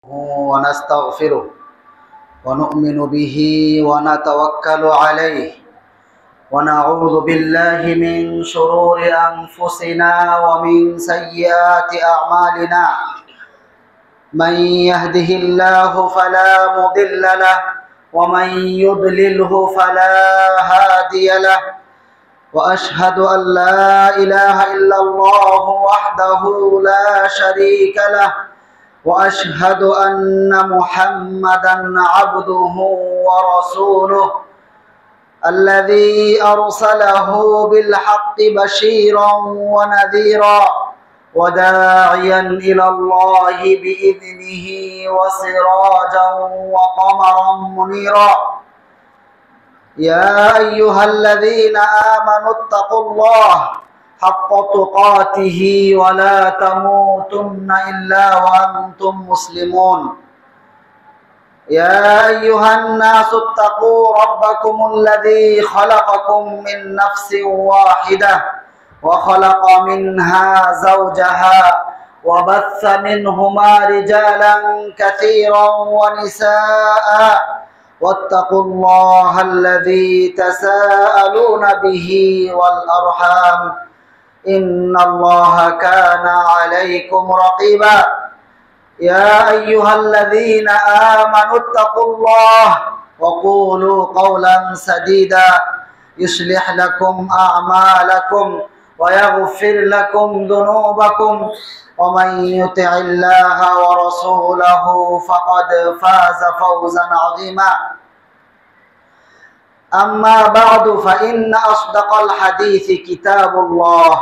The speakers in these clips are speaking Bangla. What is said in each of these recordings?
ونستغفره ونؤمن به ونتوكل عليه ونعوذ بالله من شرور أنفسنا ومن سيئات أعمالنا. من يهده الله فلا مضل له ومن يضلله فلا هادي له، وأشهد أن لا إله إلا الله وحده لا شريك له، وأشهد أن محمدا عبده ورسوله الذي أرسله بالحق بشيرا ونذيرا وداعيا إلى الله بإذنه وسراجا وقمرا منيرا. يا أيها الذين آمنوا اتقوا الله حق تقاته ولا تموتن إلا وأنتم مسلمون. يا أيها الناس اتقوا ربكم الذي خلقكم من نفس واحدة وخلق منها زوجها وبث منهما رجالا كثيرا ونساء، واتقوا الله الذي تساءلون به والأرحام إن الله كان عليكم رقيبا. يا أيها الذين آمنوا اتقوا الله وقولوا قولا سديدا يصلح لكم أعمالكم ويغفر لكم ذنوبكم، ومن يطع الله ورسوله فقد فاز فوزا عظيما. أما بعد، فإن أصدق الحديث كتاب الله،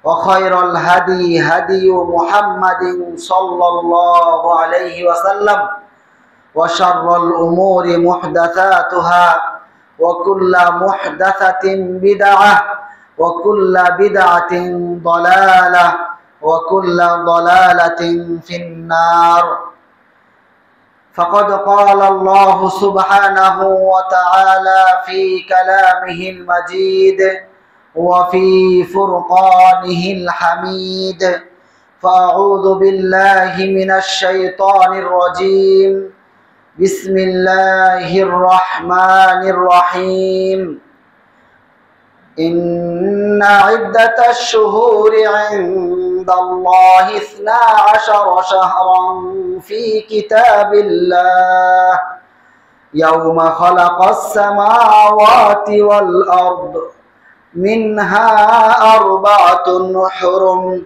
وخير الهدي هدي محمد صلى الله عليه وسلم، وشر الأمور محدثاتها، وكل محدثة بدعة، وكل بدعة ضلالة، وكل ضلالة في النار. فقد قال الله سبحانه وتعالى في كلامه المجيد وفي فرقانه الحميد: فأعوذ بالله من الشيطان الرجيم، بسم الله الرحمن الرحيم. إن عدة الشهور عند الله 12 شهرا في كتاب الله يوم خلق السماوات والأرض منها 4 حرم،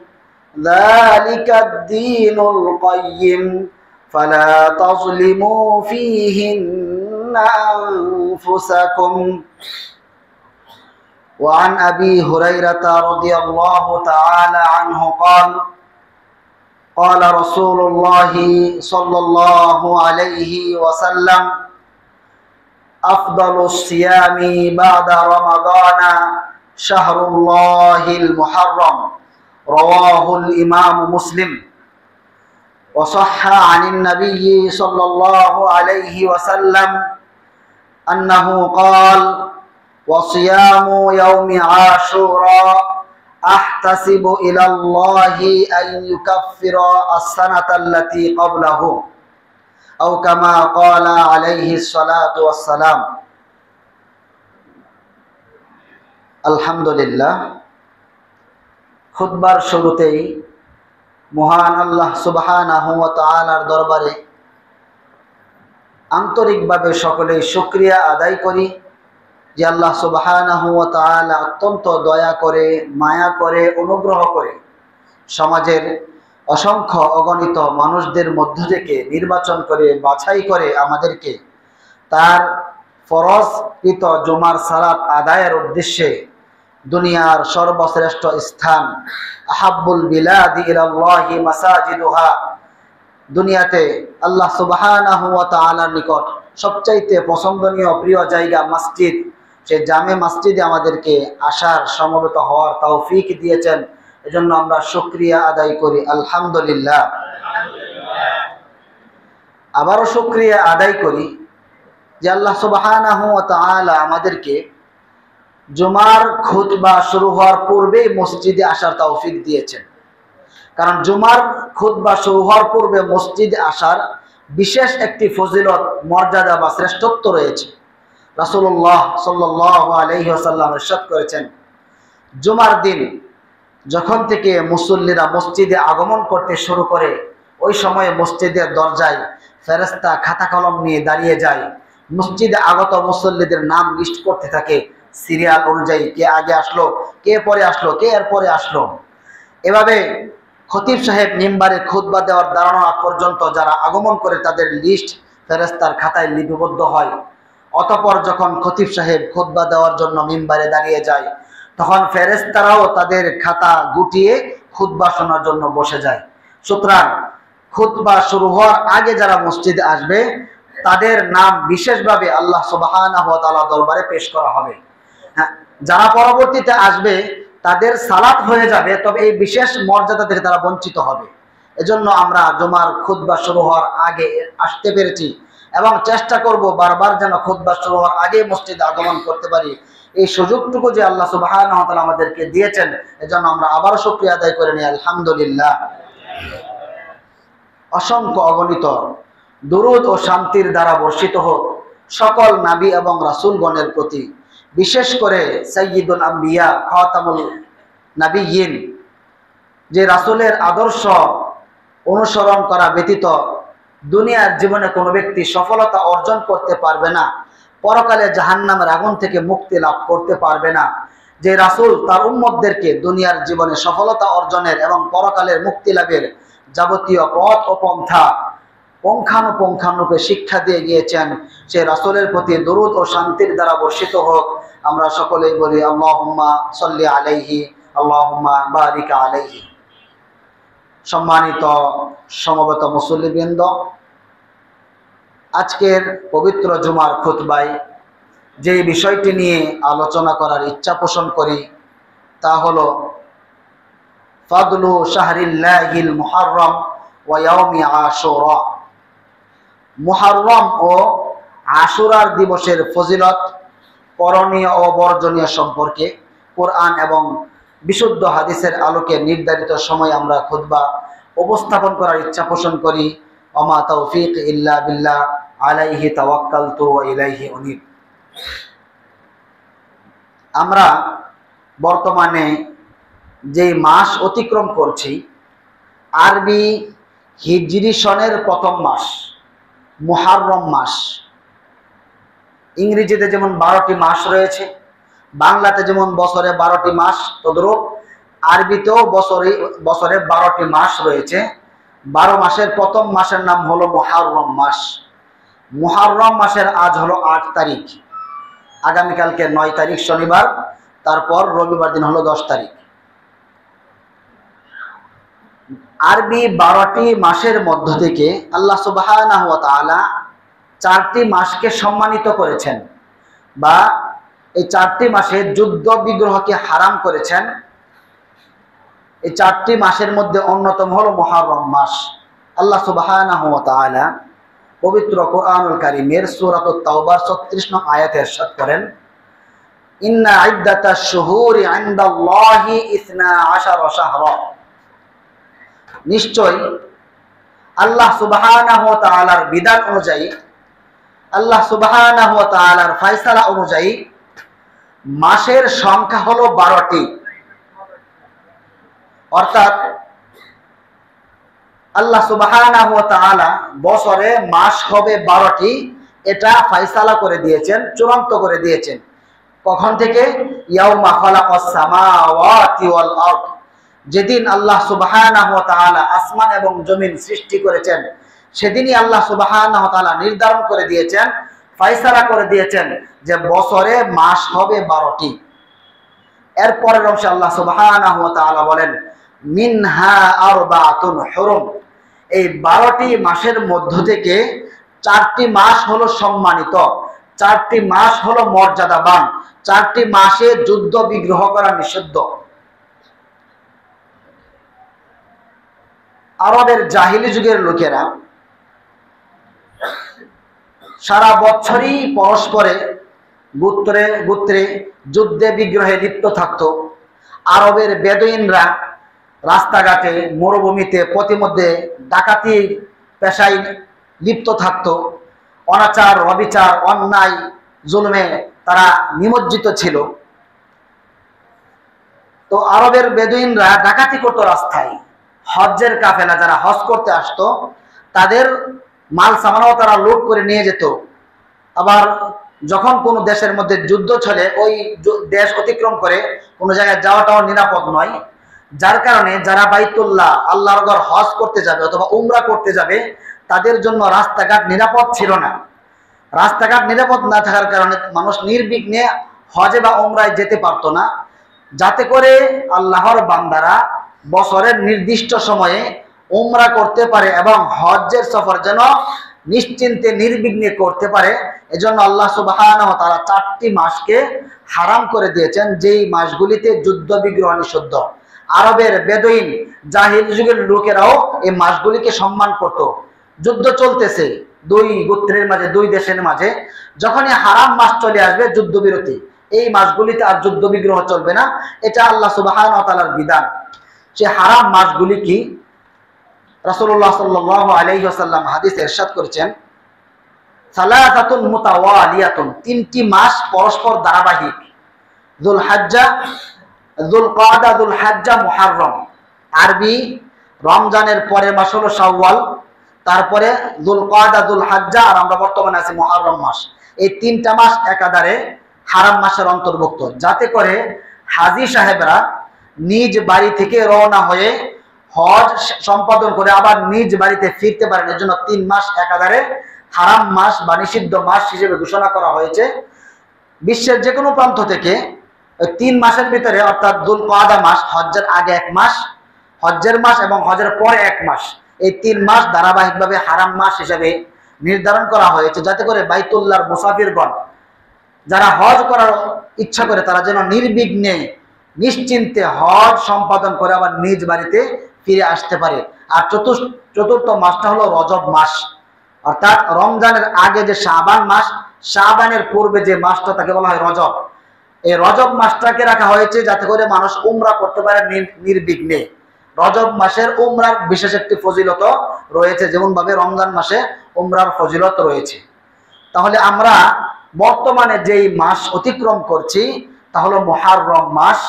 ذلك الدين القيم، فلا تظلموا فيهن أنفسكم. وعن أبي هريرة رضي الله تعالى عنه قال: قال رسول الله صلى الله عليه وسلم: أفضل الصيام بعد رمضان شهر الله المحرم، رواه الإمام مسلم. وصح عن النبي صلى الله عليه وسلم أنه قال: وصيام يوم عاشوراء أحتسب إلى الله أن يكفر السنة التي قبله، أو كما قال عليه الصلاة والسلام। আলহামদুলিল্লাহ, খুতবার শুরুতেই মহান আল্লাহ সুবহানাহু ওয়া তাআলার দরবারে আন্তরিকভাবে সকলেই শুকরিয়া আদায় করি যে আল্লাহ সুবহানাহু ওয়া তাআলা অত্যন্ত দয়া করে, মায়া করে, অনুগ্রহ করে সমাজের অসংখ্য অগণিত মানুষদের মধ্য থেকে নির্বাচন করে, বাছাই করে আমাদেরকে তার ফরজকৃত জুমার সালাত আদায়ের উদ্দেশ্যে দুনিয়ার সর্বশ্রেষ্ঠ স্থান আহাব্বুল বিলাদি ইলাল্লাহি মাসাজিদুহা, দুনিয়াতে আল্লাহ সুবহানাহু ওয়া তাআলার নিকট সবচাইতে পছন্দনীয় প্রিয় জায়গা মসজিদ, সে জামে মসজিদে আমাদেরকে আসার, সমবেত হওয়ার তৌফিক দিয়েছেন। এজন্য আমরা শুকরিয়া আদায় করি, আলহামদুলিল্লাহ। আবারও শুকরিয়া আদায় করি যে আল্লাহ সুবহানাহু ওয়া তাআলা আমাদেরকে জুমার খুতবা শুরু হওয়ার পূর্বেই মসজিদে আসার তৌফিক দিয়েছেন। কারণ জুমার খুতবা শুরু হওয়ার পূর্বে মসজিদে আসার বিশেষ একটি ফজিলত, মর্যাদা বা শ্রেষ্ঠত্ব রয়েছে। রাসূলুল্লাহ সাল্লাল্লাহু আলাইহি ওয়াসাল্লাম ইরশাদ করেছেন, জুমার দিন যখন থেকে মুসল্লিরা মসজিদে আগমন করতে শুরু করে, ওই সময়ে মসজিদের দরজায় ফেরেশতা খাতা কলম নিয়ে দাঁড়িয়ে যায়। মসজিদে আগত মুসল্লিদের নাম লিস্ট করতে থাকে সিরিয়াল অনুযায়ী, কে আগে আসলো, কে পরে আসলো, কে এর পরে আসলো। এভাবে খতিব সাহেব মিম্বারে খুতবা দেওয়ার দাঁড়ানো আগ পর্যন্ত যারা আগমন করে তাদের লিস্ট ফেরেশতার খাতায় লিপিবদ্ধ হয়। অতঃপর যখন খতিব সাহেব খুতবা দেওয়ার জন্য মিম্বারে দাঁড়িয়ে যায়, তখন ফেরেশতারাও তাদের খাতা গুটিয়ে খুতবা শোনার জন্য বসে যায়। সুতরাং খুতবা শুরু হওয়ার আগে যারা মসজিদে আসবে তাদের নাম বিশেষভাবে আল্লাহ সুবহানাহু ওয়া তাআলা দরবারে পেশ করা হবে। হ্যাঁ, যারা পরবর্তীতে আসবে তাদের সালাত হয়ে যাবে, তবে এই বিশেষ মর্যাদা থেকে তারা বঞ্চিত হবে। এজন্য আমরা জুমার খুতবা শুরু হওয়ার আগে আসতে পেরেছি এবং চেষ্টা করব বারবার যেন খুতবা শুরু হওয়ার আগে মসজিদে আগমন করতে পারি। এই সুযোগটুকু যে আল্লাহ সুবহানাহু ওয়া তাআলা আমাদেরকে দিয়েছেন, এজন্য আমরা আবারও শুকরিয়া আদায় করে নিই, আলহামদুলিল্লাহ। অসংখ্য অগণিত দুরূদ ও শান্তির দ্বারা বর্ষিত হোক সকল নবী এবং রাসূলগণের প্রতি, বিশেষ করে সাইয়্যিদুল আম্বিয়া খাতামুল নবিয়্যিন, যে রাসূলের আদর্শ অনুসরণ করা ব্যতীত দুনিয়ার জীবনে কোনো ব্যক্তি সফলতা অর্জন করতে পারবে না, পরকালে জাহান্নামের আগুন থেকে মুক্তি লাভ করতে পারবে না। যে রাসূল তার উম্মতদেরকে দুনিয়ার জীবনে সফলতা অর্জনের এবং পরকালের মুক্তি লাভের যাবতীয় পথ ও পন্থা পুঙ্খানুপুঙ্খানুরূপে শিক্ষা দিয়ে গিয়েছেন, সে রাসূলের প্রতি দরুদ ও শান্তির দ্বারা বর্ষিত হোক। আমরা সকলেই বলি আল্লাহুম্মা সাল্লি আলাইহি, আল্লাহুম্মা বারিক আলাইহি। সম্মানিত সমবেত মুসল্লিবৃন্দ, আজকের পবিত্র জুমার খুতবায় যে বিষয়টি নিয়ে আলোচনা করার ইচ্ছা পোষণ করি তা হলো ফাদলু শাহরিল্লাহিল মুহাররম ওয়া ইয়াউমি আশুরা। মুহাররম ও আশুরার দিবসের ফজিলত, করণীয় ও বর্জনীয় সম্পর্কে কোরআন এবং বিশুদ্ধ হাদিসের আলোকে নির্ধারিত সময় আমরা খুতবা উপস্থাপন করার ইচ্ছা পোষণ করি। ওমা তাওফীক ইল্লা বিল্লাহ, আলাইহি তাওয়াক্কালতু ওয়া ইলাইহি উনীব। আমরা বর্তমানে যে মাস অতিক্রম করছি, আরবি হিজরি সনের প্রথম মাস মুহাররম মাস। ইংরেজিতে যেমন 12টি মাস রয়েছে, বাংলাতে যেমন বছরে 12টি মাস, তদ্রূপ আরবিতেও বছরে 12টি মাস রয়েছে। 12 মাসের প্রথম মাসের নাম হলো মুহাররম মাস। মুহাররম মাসের আজ হলো 8 তারিখ, আগামীকালকে 9 তারিখ শনিবার, তারপর রবিবার দিন হলো 10 তারিখ। আরবি 12টি মাসের মধ্য থেকে আল্লাহ সুবহানাহু ওয়া তাআলা 4টি মাসকে সম্মানিত করেছেন, বা এই 4টি মাসে যুদ্ধ বিগ্রহকে হারাম করেছেন। এই 4টি মাসের মধ্যে অন্যতম হলো মুহাররম মাস। আল্লাহ সুবহানাহু ওয়া তাআলা পবিত্র কোরআনুল কারীমের সূরাতুত তাওবার 36 নং আয়াতে ইরশাদ করেন, ইন্না ইদ্দাতাশ শুহুরি ইনদাল্লাহি 12 শাহরা। নিশ্চয় আল্লাহ সুবহানাহু ওয়া তাআলার বিধান অনুযায়ী, আল্লাহ সুবহানাহু ওয়া তাআলার ফয়সালা অনুযায়ী মাসের সংখ্যা হলো 12টি। অর্থাৎ আল্লাহ সুবহানাহু ওয়া তাআলা বছরে মাস হবে 12টি, এটা ফয়সালা করে দিয়েছেন, চূড়ান্ত করে দিয়েছেন। কখন থেকে? ইয়াউমা খালাকাস সামাওয়াতি ওয়াল আরদ, যেদিন আল্লাহ সুবহানাহু ওয়া তাআলা আসমান এবং জমিন সৃষ্টি করেছেন, সেদিনই আল্লাহ সুবহানাহু ওয়া তাআলা নির্ধারণ করে দিয়েছেন, ফয়সালা করে দিয়েছেন যে বছরে মাস হবে 12টি। এরপরের অংশে আল্লাহ সুবহানাহু ওয়া তাআলা বলেন, মিনহা আরবাতুন হুরুম। এই 12টি মাসের মধ্য থেকে 4টি মাস হলো সম্মানিত, 4টি মাস হলো মর্যাদাবান, 4টি মাসে যুদ্ধ বিগ্রহ করা নিষিদ্ধ। আরবের জাহিলি যুগের লোকেরা সারা বছরই পরস্পরে গোত্রে যুদ্ধে বিগ্রহে লিপ্ত থাকত। আরবের বেদুইনরা রাস্তাঘাটে, মরুভূমিতে প্রতিমধ্যে ডাকাতি পেশায় লিপ্ত থাকতো, অনাচার, অবিচার, অন্যায়, জুলমে তারা নিমজ্জিত ছিল। তো আরবের বেদুইনরা ডাকাতি করতো রাস্তায়। হজ্জের কাফেলা যারা হজ করতে আসতো তাদের মাল সামানও তারা লুট করে নিয়ে যেত। আবার যখন কোনো দেশের মধ্যে যুদ্ধ চলে ওই দেশ অতিক্রম করে কোনো জায়গায় যাওয়াটাও নিরাপদ নয়, যার কারণে যারা বাইতুল্লাহ আল্লাহর ঘর হজ করতে যাবে অথবা উমরা করতে যাবে তাদের জন্য রাস্তাঘাট নিরাপদ ছিল না। রাস্তাঘাট নিরাপদ না থাকার কারণে মানুষ নির্বিঘ্নে হজে বা উমরায় যেতে পারতো না, যাতে করে আল্লাহর বান্দারা বছরের নির্দিষ্ট সময়ে উমরা করতে পারে এবং হজ্জের সফর যেন নিশ্চিন্তে নির্বিঘ্নে করতে পারে। এজন্য আল্লাহ সুবহানাহু ওয়া তাআলা 4টি মাসকে হারাম করে দিয়েছেন, যেই মাসগুলিতে যুদ্ধ বিগ্রহ নিষিদ্ধ। আরবের বেদুইন জাহিল যুগের লোকেরাও এই মাসগুলিকে সম্মান করত। যুদ্ধ চলতেছে দুই গোত্রের মাঝে, দুই দেশের মাঝে, যখনই হারাম মাস চলে আসবে যুদ্ধবিরতি, এই মাসগুলিতে আর যুদ্ধ বিগ্রহ চলবে না। এটা আল্লাহ সুবহানাহু ওয়া তাআলার বিধান। সে হারাম মাসগুলি কি? রাসূলুল্লাহ সাল্লাল্লাহু আলাইহি ওয়াসাল্লাম হাদিসে ইরশাদ করেছেন, সালাসাতুন মুতাওয়ালিয়াতুন, 3টি মাস পরস্পর ধারাবাহিক। যুলহজ্জা, যুলকাদা, যুলহজ্জা, মুহররম। আরবি রমজানের পরের মাস হলো শাওয়াল, তারপরে যুলকাদা, যুলহজ্জা, আর আমরা বর্তমানে আছি মুহররম মাস। এই 3টা মাস একাধারে হারাম মাসের অন্তর্ভুক্ত, যাতে করে হাজী সাহেবরা নিজ বাড়ি থেকে রওনা হয়ে হজ সম্পাদন করে আবার নিজ বাড়িতে ফিরতে পারেন। এর জন্য 3 মাস একাধারে হারাম মাস বা নিষিদ্ধ মাস হিসেবে ঘোষণা করা হয়েছে। বিশ্বের যে কোনো প্রান্ত থেকে 3 মাসের ভিতরে, অর্থাৎ যুলকাদা মাস, হজ্জের আগে 1 মাস, হজ্জের মাস এবং হজের পরে 1 মাস, এই 3 মাস ধারাবাহিকভাবে হারাম মাস হিসেবে নির্ধারণ করা হয়েছে, যাতে করে বাইতুল্লাহর মুসাফিরগণ যারা হজ করার ইচ্ছা করে তারা যেন নির্বিঘ্নে নিশ্চিন্তে হজ সম্পাদন করে আবার নিজ বাড়িতে ফিরে আসতে পারে। আর চতুর্থ মাসটা হলো রজব মাস, অর্থাৎ রমজানের আগে যে শাবান মাস, শাবানের পূর্বে যে মাসটা তাকে বলা হয় রজব। এই রজব মাসটাকে রাখা হয়েছে যাতে করে মানুষ উমরা করতে পারে নির্বিঘ্নে। রজব মাসের উমরার বিশেষ একটি ফজিলত রয়েছে, যেমন ভাবে রমজান মাসে উমরার ফজিলত রয়েছে। তাহলে আমরা বর্তমানে যেই মাস অতিক্রম করছি তা হলো মুহররম মাস।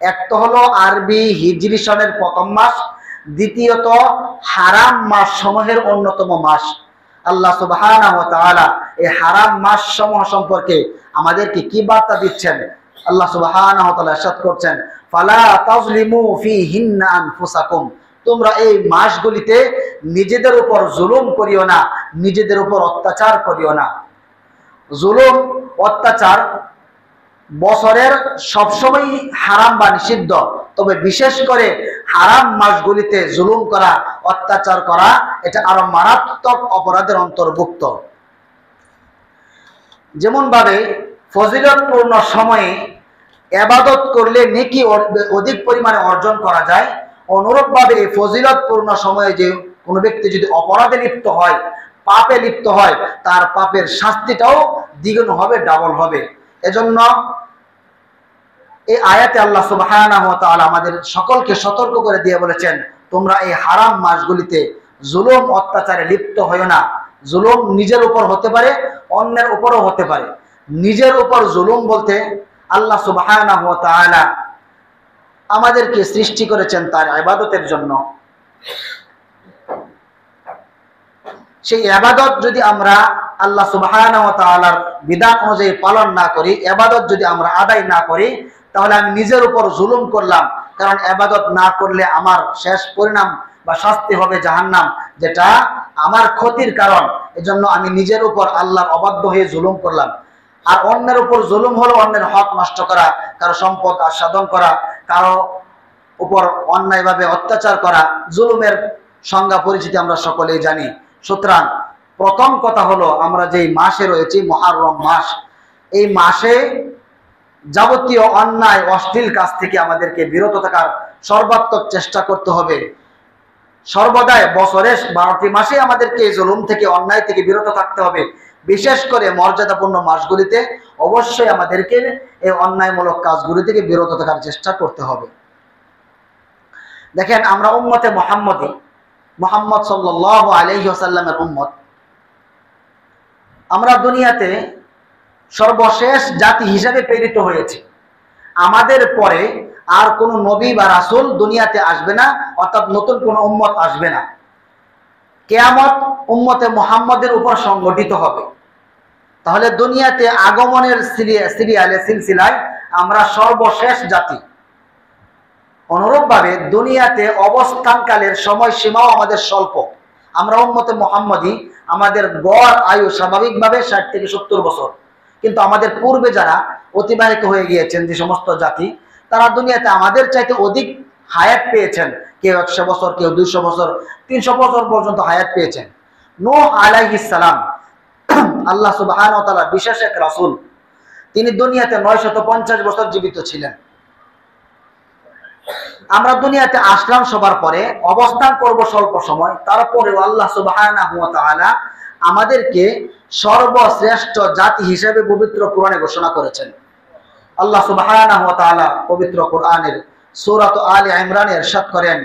এক তো হলো আরবি হিজরি সনের প্রথম মাস, দ্বিতীয়ত হারাম মাস সমূহের অন্যতম মাস। আল্লাহ সুবহানাহু ওয়া তাআলা এই হারাম মাস সমূহ সম্পর্কে আমাদেরকে কি বার্তা দিচ্ছেন? আল্লাহ সুবহানাহু ওয়া তাআলা ইরশাদ করছেন, ফালা তাজলিমু ফীহিন্না আনফুসাকুম, তোমরা এই মাসগুলিতে নিজেদের উপর জুলুম করিও না, নিজেদের উপর অত্যাচার করিও না। জুলুম, অত্যাচার বছরের সবসময় হারাম বা নিষিদ্ধ, তবে বিশেষ করে হারাম মাসগুলিতে জুলুম করা, অত্যাচার করা, এটা আরো মারাত্মক অপরাধের অন্তর্ভুক্ত। যেমন ভাবে ফজিলতপূর্ণ সময়ে ইবাদত করলে নেকি অধিক পরিমাণে অর্জন করা যায়, অনুরূপভাবে এই ফজিলতপূর্ণ সময়ে যে কোনো ব্যক্তি যদি অপরাধে লিপ্ত হয়, পাপে লিপ্ত হয়, তার পাপের শাস্তিটাও দ্বিগুণ হবে, ডাবল হবে। এজন্য এই আয়াতে আল্লাহ সুবহানাহু ওয়া তাআলা আমাদের সকলকে সতর্ক করে দিয়ে বলেছেন, তোমরা এই হারাম মাসগুলিতে জুলুম অত্যাচারে লিপ্ত হয়ো না। জুলুম নিজের উপর হতে পারে, অন্যের উপরও হতে পারে। নিজের উপর জুলুম বলতে আল্লাহ সুবহানাহু ওয়া তাআলা আমাদেরকে সৃষ্টি করেছেন তার ইবাদতের জন্য। সেই ইবাদত যদি আমরা আল্লাহ সুবহানাহু ওয়া তাআলার বিধান অনুযায়ী পালন না করি, ইবাদত যদি আমরা আদায় না করি, তাহলে আমি নিজের উপর জুলুম করলাম। কারণ ইবাদত না করলে আমার শেষ পরিণাম বা শাস্তি হবে জাহান্নাম, যেটা আমার ক্ষতির কারণ। এজন্য আমি নিজের উপর আল্লাহর অবাধ্য হয়ে জুলুম করলাম। আর অন্যের উপর জুলুম হলো অন্যের হক নষ্ট করা, কারো সম্পদ আস্বাদন করা, কারো উপর অন্যায়ভাবে অত্যাচার করা। জুলুমের সংজ্ঞা পরিচিতি আমরা সকলেই জানি। সুতরাং প্রথম কথা হলো, আমরা যেই মাসে রয়েছি মুহররম মাস, এই মাসে যাবতীয় অন্যায় অশ্লীল কাজ থেকে আমাদেরকে বিরত থাকার সর্বাত্মক চেষ্টা করতে হবে। সর্বদাই বছরের 12টি মাসে আমাদেরকে জুলুম থেকে, অন্যায় থেকে বিরত থাকতে হবে। বিশেষ করে মর্যাদাপূর্ণ মাসগুলিতে অবশ্যই আমাদেরকে এই অন্যায়মূলক কাজগুলি থেকে বিরত থাকার চেষ্টা করতে হবে। দেখেন, আমরা উম্মতে মুহাম্মদ সাল্লাল্লাহু আলাইহি ওয়াসাল্লামের উম্মত। আমরা দুনিয়াতে সর্বশেষ জাতি হিসাবে প্রেরিত হয়েছে। আমাদের পরে আর কোনো নবী বা রাসূল দুনিয়াতে আসবে না, অর্থাৎ নতুন কোনো উম্মত আসবে না। কিয়ামত উম্মতে মুহাম্মদের উপর সংগঠিত হবে। তাহলে দুনিয়াতে আগমনের সিলসিলায় আমরা সর্বশেষ জাতি। অনুরূপভাবে দুনিয়াতে অবস্থানকালের সময়সীমাও আমাদের স্বল্প। আমরা উম্মতে মুহাম্মদী, আমাদের গড় আয়ু স্বাভাবিকভাবে 60 থেকে 70 বছর। কিন্তু আমাদের পূর্বে যারা অতিবাহিত হয়ে গিয়েছেন, যে সমস্ত জাতি, তারা দুনিয়াতে আমাদের চাইতে অধিক হায়াত পেয়েছেন। কেউ 100 বছর, কেউ 200 বছর, 300 বছর পর্যন্ত হায়াত পেয়েছেন। নূহ আলাইহিস সালাম, আল্লাহ সুবহানাহু ওয়া তাআলা বিশেষ এক রাসূল, তিনি দুনিয়াতে 950 বছর জীবিত ছিলেন। আমরা দুনিয়াতে আসলাম সবার পরে, অবস্থান করব স্বল্প সময়, তারপরেও আল্লাহ সুবহানাহু ওয়া তাআলা আমাদেরকে সর্বশ্রেষ্ঠ জাতি হিসেবে পবিত্র কোরআনে ঘোষণা করেছেন। আল্লাহ সুবহানাহু ওয়া তাআলা পবিত্র কোরআনের সূরা আলে ইমরানে ইরশাদ করেন,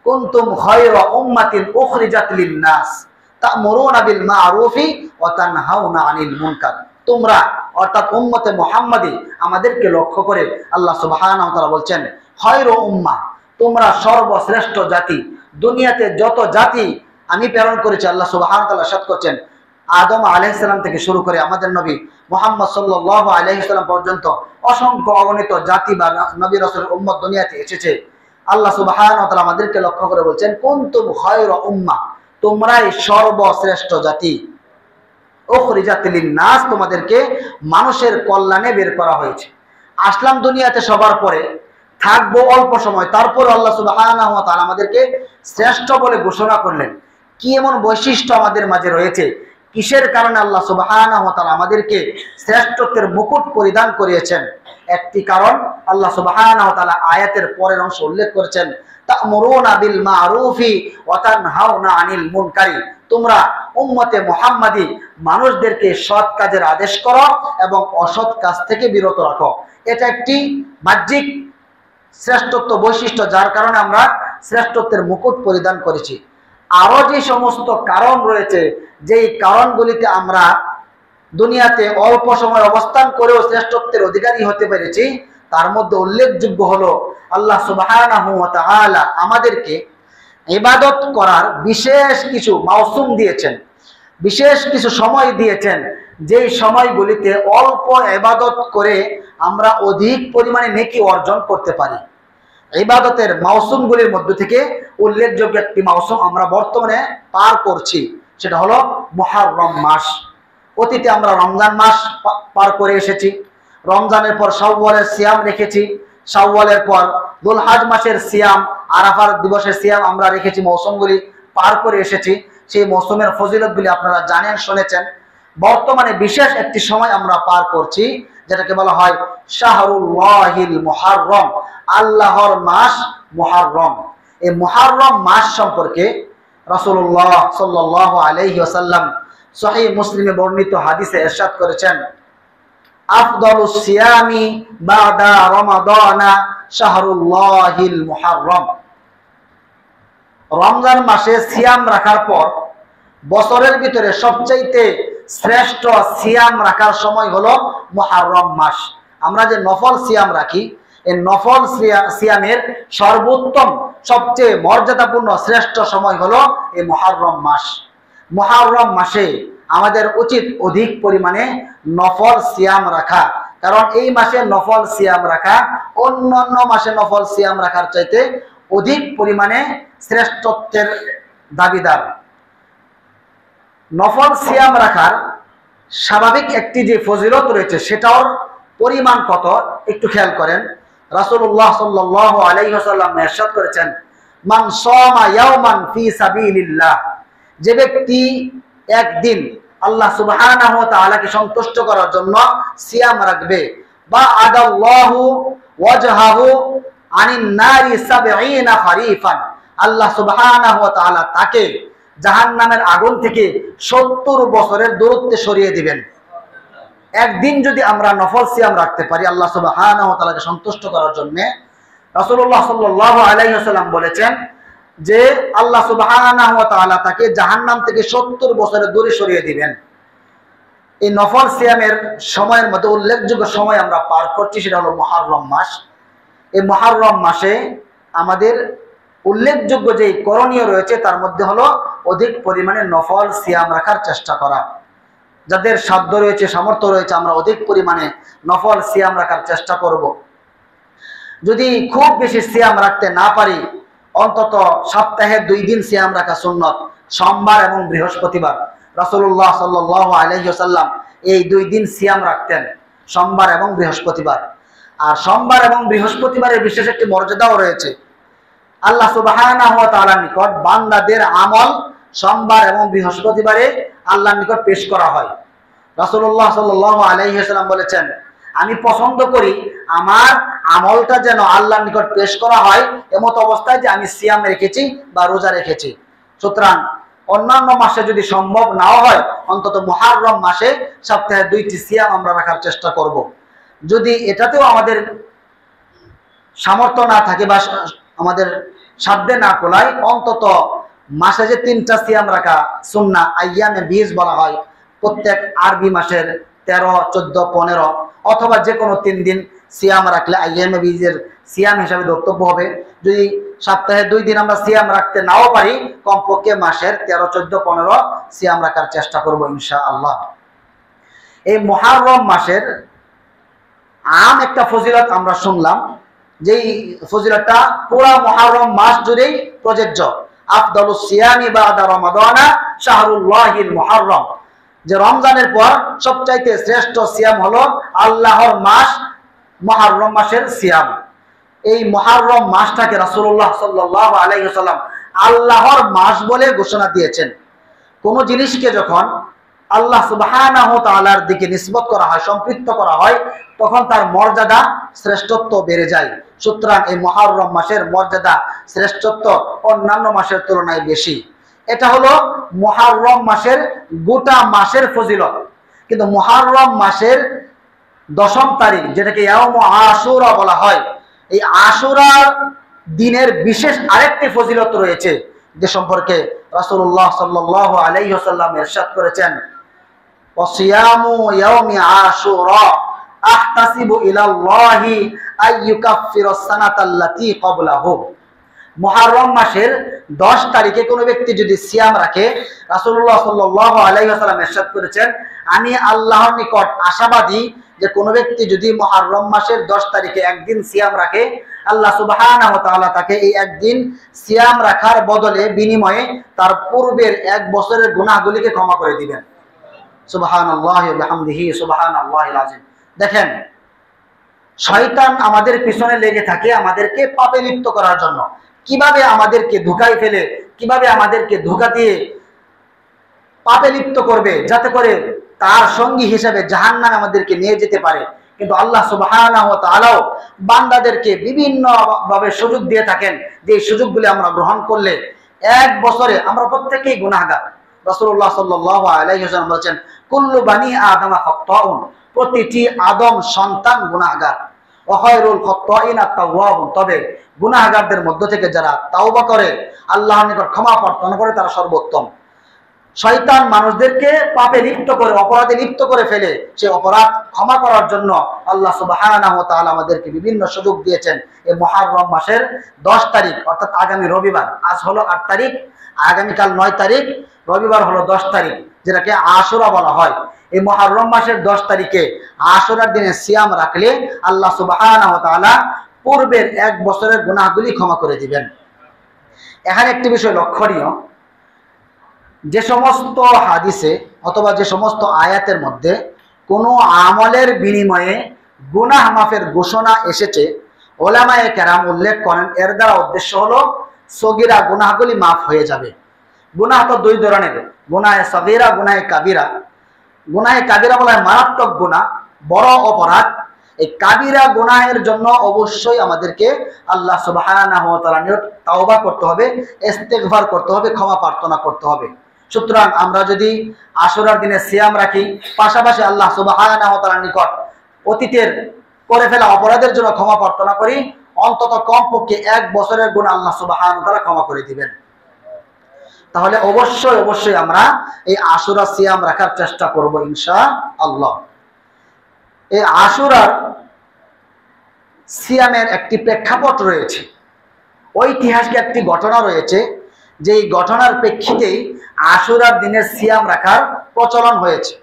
কুনতুম খায়রা উম্মাতিন উখরিজাত লিন-নাস তা'মুরুনা বিল মা'রুফি ওয়া তানহাউনা আনিল মুনকার। তোমরা অর্থাৎ উম্মতে মুহাম্মাদী আমাদেরকে লক্ষ্য করে আল্লাহ সুবহানাহু ওয়া তাআলা বলছেন, খায়রু উম্মাহ, তোমরা সর্বশ্রেষ্ঠ জাতি। দুনিয়াতে যত জাতি আমি প্রেরণ করেছি, আল্লাহ সুবহানাহু ওয়া তাআলা ইরশাদ করছেন, আদম আলাইহিস সালাম থেকে শুরু করে আমাদের নবী মুহাম্মদ সাল্লাল্লাহু আলাইহি সাল্লাম পর্যন্ত অসংখ্য অগণিত জাতি বা নবী রাসূলের উম্মত দুনিয়াতে এসেছে। আল্লাহ সুবহানাহু ওয়া তাআলা আমাদেরকে লক্ষ্য করে বলছেন, কুনতুম খায়রা উম্মাহ, তোমরাই সর্বশ্রেষ্ঠ জাতি। উখরিজাত লিন-নাস, তোমাদেরকে মানুষের কল্যাণে বের করা হয়েছে। আসলাম দুনিয়াতে সবার পরে, থাকবো অল্প সময়, তারপর আল্লাহ সুবহানাহু ওয়া তাআলা আমাদেরকে শ্রেষ্ঠ বলে ঘোষণা করলেন। কি এমন বৈশিষ্ট্য আমাদের মাঝে রয়েছে, কিসের কারণে আল্লাহ সুবহানাহু ওয়া তাআলা আমাদেরকে শ্রেষ্ঠত্বের মুকুট পরিধান করিয়েছেন? একটি কারণ আল্লাহ সুবহানাহু ওয়া তাআলা আয়াতের পরের অংশ উল্লেখ করেছেন, তা'মুরুনা বিল মা'রুফি ওয়া তানহাউনা আনিল মুনকারি। তোমরা উম্মতে মুহাম্মাদী মানুষদেরকে সৎ কাজের আদেশ করো এবং অসৎ কাজ থেকে বিরত রাখো। এটা একটি বাহ্যিক শ্রেষ্ঠত্ব বৈশিষ্ট্য, যার কারণে আমরা শ্রেষ্ঠত্বের মুকুট পরিধান করেছি। আরো যে সমস্ত কারণ রয়েছে, যেই কারণগুলিতে আমরা দুনিয়াতে অল্প সময় অবস্থান করেও শ্রেষ্ঠত্বের অধিকারী হতে পেরেছি, তার মধ্যে উল্লেখযোগ্য হলো আল্লাহ সুবহানাহু ওয়া তাআলা আমাদেরকে ইবাদত করার বিশেষ কিছু মৌসুম দিয়েছেন, বিশেষ কিছু সময় দিয়েছেন, যেই সময়গুলিতে অল্প ইবাদত করে আমরা অধিক পরিমাণে নেকি অর্জন করতে পারি। ইবাদতের মৌসুমগুলির মধ্যে থেকে উল্লেখযোগ্য একটি মৌসুম আমরা বর্তমানে পার করছি, সেটা হলো মুহররম মাস। অতীতে আমরা রমজান মাস পার করে এসেছি, রমজানের পর শাওয়ালের সিয়াম রেখেছি, শাওয়ালের পর দুলহাজ মাসের সিয়াম, আরাফার দিবসের সিয়াম আমরা রেখেছি, মৌসুমগুলি পার করে এসেছি। সেই মৌসুমের ফজিলতগুলি আপনারা জানেন, শুনেছেন। বর্তমানে বিশেষ একটি সময় আমরা পার করছি, যেটাকে বলা হয় শাহরুল্লাহিল মুহররম, আল্লাহর মাস মুহররম। এই মুহররম মাস সম্পর্কে রাসূলুল্লাহ সাল্লাল্লাহু আলাইহি ওয়াসাল্লাম সহিহ মুসলিমে বর্ণিত হাদিসে ইরশাদ করেছেন, আফদালুস সিয়ামি বাদা রমাদানা শাহরুল্লাহিল মুহররম। রমজান মাসে সিয়াম রাখার পর বছরের ভিতরে সবচাইতে শ্রেষ্ঠ সিয়াম রাখার সময় হলো মুহররম মাস। আমরা যে নফল সিয়াম রাখি, এই নফল সিয়ামের সর্বোত্তম, সবচেয়ে মর্যাদাপূর্ণ শ্রেষ্ঠ সময় হলো এই মুহররম মাস। মুহররম মাসে আমাদের উচিত অধিক পরিমাণে নফল সিয়াম রাখা, কারণ এই মাসে নফল সিয়াম রাখা অন্যান্য মাসে নফল সিয়াম রাখার চাইতে অধিক পরিমাণে শ্রেষ্ঠত্বের দাবিদার। নফল সিয়াম রাখার স্বাভাবিক একটি যে ফজিলত রয়েছে, সেটার পরিমাণ কত একটু খেয়াল করেন। রাসূলুল্লাহ সাল্লাল্লাহু আলাইহি ওয়াসাল্লাম ইরশাদ করেছেন, মান সামা ইয়াওমান ফি সাবিলিল্লাহ, যে ব্যক্তি একদিন আল্লাহ সুবহানাহু ওয়া তাআলাকে সন্তুষ্ট করার জন্য সিয়াম রাখবে, বা আদাল্লাহু ওয়াজহাহু আনিন নারি 70 খারিফান, আল্লাহ সুবহানাহু ওয়া তাআলা তাকে জাহান্নামের আগুন থেকে 70 বছরের দূরত্বে সরিয়ে দিবেন। একদিন যদি আমরা নফল সিয়াম রাখতে পারি আল্লাহ সুবহানাহু ওয়া তাআলাকে সন্তুষ্ট করার জন্য, রাসূলুল্লাহ সাল্লাল্লাহু আলাইহি ওয়াসাল্লাম বলেছেন যে আল্লাহ সুবহানাহু ওয়া তাআলা তাকে জাহান্নাম থেকে 70 বছরের দূরে সরিয়ে দিবেন। এই নফল সিয়ামের সময়ের মধ্যে উল্লেখযোগ্য সময় আমরা পার করছি, সেটা হলো মুহররম মাস। এই মুহররম মাসে আমাদের উল্লেখযোগ্য যে করণীয় রয়েছে তার মধ্যে হলো অধিক পরিমাণে নফল সিয়াম রাখার চেষ্টা করা। যাদের সাধ্য রয়েছে, সামর্থ্য রয়েছে, আমরা অধিক পরিমাণে নফল সিয়াম রাখার চেষ্টা করব। যদি খুব বেশি সিয়াম রাখতে না পারি, অন্তত সপ্তাহে 2 দিন সিয়াম রাখা সুন্নত, সোমবার এবং বৃহস্পতিবার। রাসূলুল্লাহ সাল্লাল্লাহু আলাইহি ওয়াসাল্লাম এই 2 দিন সিয়াম রাখতেন, সোমবার এবং বৃহস্পতিবার। আর সোমবার এবং বৃহস্পতিবারের বিশেষ একটি মর্যাদাও রয়েছে। আল্লাহ সুবহানাহু ওয়া তাআলার নিকট বান্দাদের আমল সোমবার এবং বৃহস্পতিবারে আল্লাহর নিকট পেশ করা হয়। রাসূলুল্লাহ সাল্লাল্লাহু আলাইহি ওয়াসাল্লাম বলেছেন, আমি পছন্দ করি আমার আমলটা যেন আল্লাহর নিকট পেশ করা হয় এমত অবস্থায় যে আমি সিয়াম রেখেছি বা রোজা রেখেছি। সুতরাং অন্যান্য মাসে যদি সম্ভব নাও হয়, অন্তত মুহররম মাসে সপ্তাহে 2টি সিয়াম আমরা রাখার চেষ্টা করব। যদি এটাতেও আমাদের সামর্থ্য না থাকে বা আমাদের সাধ্যে না কোলায়, অন্তত মাসে যে 3টা সিয়াম রাখা সুন্নাহ, আইয়ামে বীজ বলা হয়, প্রত্যেক আরবি মাসের 13, 14, 15 অথবা যে কোনো 3 দিন সিয়াম রাখলে আইয়ামে বীজের সিয়াম হিসাবে ধর্তব্য হবে। যদি সপ্তাহে 2 দিন আমরা সিয়াম রাখতে নাও পারি, কমপক্ষে মাসের 13, 14, 15 সিয়াম রাখার চেষ্টা করব ইনশাআল্লাহ। এই মুহররম মাসের আম একটা ফজিলত আমরা শুনলাম, যেই ফজিলতটা পুরা মুহররম মাস জুড়েই প্রযোজ্য। আফদালুস সিয়ামি বাদা রমাদানা শাহরুল্লাহিল মুহররম, যে রমজানের পর সবচাইতে শ্রেষ্ঠ সিয়াম হলো আল্লাহর মাস মুহররম মাসের সিয়াম। এই মুহররম মাসটাকে রাসূলুল্লাহ সাল্লাল্লাহু আলাইহি ওয়াসাল্লাম আল্লাহর মাস বলে ঘোষণা দিয়েছেন। কোন জিনিসকে যখন আল্লাহ সুবহানাহু ওয়া তাআলার দিকে নিসবত করা হয়, সম্পৃক্ত করা হয়, তখন তার মর্যাদা, শ্রেষ্ঠত্ব বেড়ে যায়। সুতরাং এই মুহররম মাসের মর্যাদা, শ্রেষ্ঠত্ব অন্যান্য মাসের তুলনায় বেশি। এটা হলো মুহররম মাসের গোটা মাসের ফজিলত। কিন্তু মুহররম মাসের 10ম তারিখ, যেটাকে ইয়াউম আশুরা বলা হয়, এই আশুরার দিনের বিশেষ আরেকটি ফজিলত রয়েছে, যে সম্পর্কে রাসূলুল্লাহ সাল্লাল্লাহু আলাইহি ওয়াসাল্লাম ইরশাদ করেছেন, ওয়াসিয়ামু ইয়াউমি আশুরা আহতাসিবু ইলাল্লাহি আইয়ুকাফফিরাস সানাতাল্লাতী ক্বাবলাহু। মুহররম মাসের 10 তারিখে কোনো ব্যক্তি যদি সিয়াম রাখে, রাসূলুল্লাহ সাল্লাল্লাহু আলাইহি ওয়াসাল্লাম ইরশাদ করেছেন, আমি আল্লাহর নিকট আশাবাদী যে কোনো ব্যক্তি যদি মুহররম মাসের 10 তারিখে একদিন সিয়াম রাখে, আল্লাহ সুবহানাহু ওয়া তাআলা তাকে এই একদিন সিয়াম রাখার বদলে, বিনিময়ে তার পূর্বের 1 বছরের গুনাহগুলিকে ক্ষমা করে দিবেন। সুবহানাল্লাহি ওয়া বিহামদিহি সুবহানাল্লাহিল আযীম। দেখেন, শয়তান আমাদের পিছনে লেগে থাকে আমাদেরকে পাপে লিপ্ত করার জন্য। কিভাবে আমাদেরকে ধোঁকায় ফেলে, কিভাবে আমাদেরকে ধোঁকা দিয়ে পাপে লিপ্ত করবে, যাতে করে তার সঙ্গী হিসেবে জাহান্নামে আমাদেরকে নিয়ে যেতে পারে। কিন্তু আল্লাহ সুবহানাহু ওয়া তাআলাও বান্দাদেরকে বিভিন্ন ভাবে সুযোগ দিয়ে থাকেন, যে সুযোগগুলি আমরা গ্রহণ করলে 1 বছরে আমরা প্রত্যেকেই গুনাহগার। রাসূলুল্লাহ সাল্লাল্লাহু আলাইহি ওয়াসাল্লাম বলেছেন, কুল্লু বানি আদম খাত্তাউন, প্রতিটি আদম সন্তান গুনাহগার। ওয়া খায়রুল খাত্তাইনা আত-তাওয়াবুন, তবে গুনাহগারদের মধ্য থেকে যারা তাওবা করে, আল্লাহর নিকট ক্ষমা প্রার্থনা করে, তারা সর্বোত্তম। শয়তান মানুষদেরকে পাপে লিপ্ত করে, অপরাধে লিপ্ত করে ফেলে। সেই অপরাধ ক্ষমা করার জন্য আল্লাহ সুবহানাহু ওয়া তাআলা আমাদেরকে বিভিন্ন সুযোগ দিয়েছেন। এই মুহররম মাসের 10 তারিখ, অর্থাৎ আগামী রবিবার, আজ হলো 8 তারিখ, আগামীকাল 9 তারিখ, রবিবার হলো 10 তারিখ, যেটাকে আশুরা বলা হয়। এই মুহররম মাসের 10 তারিখে আশুরার দিনে সিয়াম রাখলে আল্লাহ সুবহানাহু ওয়া তাআলা পূর্বের 1 বছরের গুনাহগুলি ক্ষমা করে দিবেন। এখানে একটি বিষয় লক্ষণীয়, যে সমস্ত হাদিসে অথবা যে সমস্ত আয়াতের মধ্যে কোনো আমলের বিনিময়ে গুনাহ মাফের ঘোষণা এসেছে, ওলামায়ে কেরাম উল্লেখ করেন এর দ্বারা উদ্দেশ্য হলো সগীরা গুনাহগুলি মাফ হয়ে যাবে। গুনাহ তো 2 ধরনের, গুনাহে সগীরা, গুনাহে কাবিরা। গুনাহে কাবিরা বলা হয় মারাত্মক গুনাহ, বড় অপরাধ। এই কাবিরা গুনাহের জন্য অবশ্যই আমাদেরকে আল্লাহ সুবহানাহু ওয়া তাআলার নিকট তাওবা করতে হবে, ইস্তেগফার করতে হবে, ক্ষমা প্রার্থনা করতে হবে। সুতরাং আমরা যদি আশুরার দিনে সিয়াম রাখি, পাশাপাশি আল্লাহ সুবহানাহু ওয়া তাআলার নিকট অতীতের করে ফেলা অপরাধের জন্য ক্ষমা প্রার্থনা করি, অন্তত কমপক্ষে 1 বছরের গুনাহ আল্লাহ সুবহানাহু ওয়া তাআলা ক্ষমা করে দিবেন। তাহলে অবশ্যই অবশ্যই আমরা এই আশুরা সিয়াম রাখার চেষ্টা করব ইনশাআল্লাহ। এই আশুরার সিয়ামের একটি প্রেক্ষাপট রয়েছে, ঐতিহাসিক একটি ঘটনা রয়েছে, যে এই ঘটনার প্রেক্ষিতেই আশুরার দিনের সিয়াম রাখার প্রচলন হয়েছে।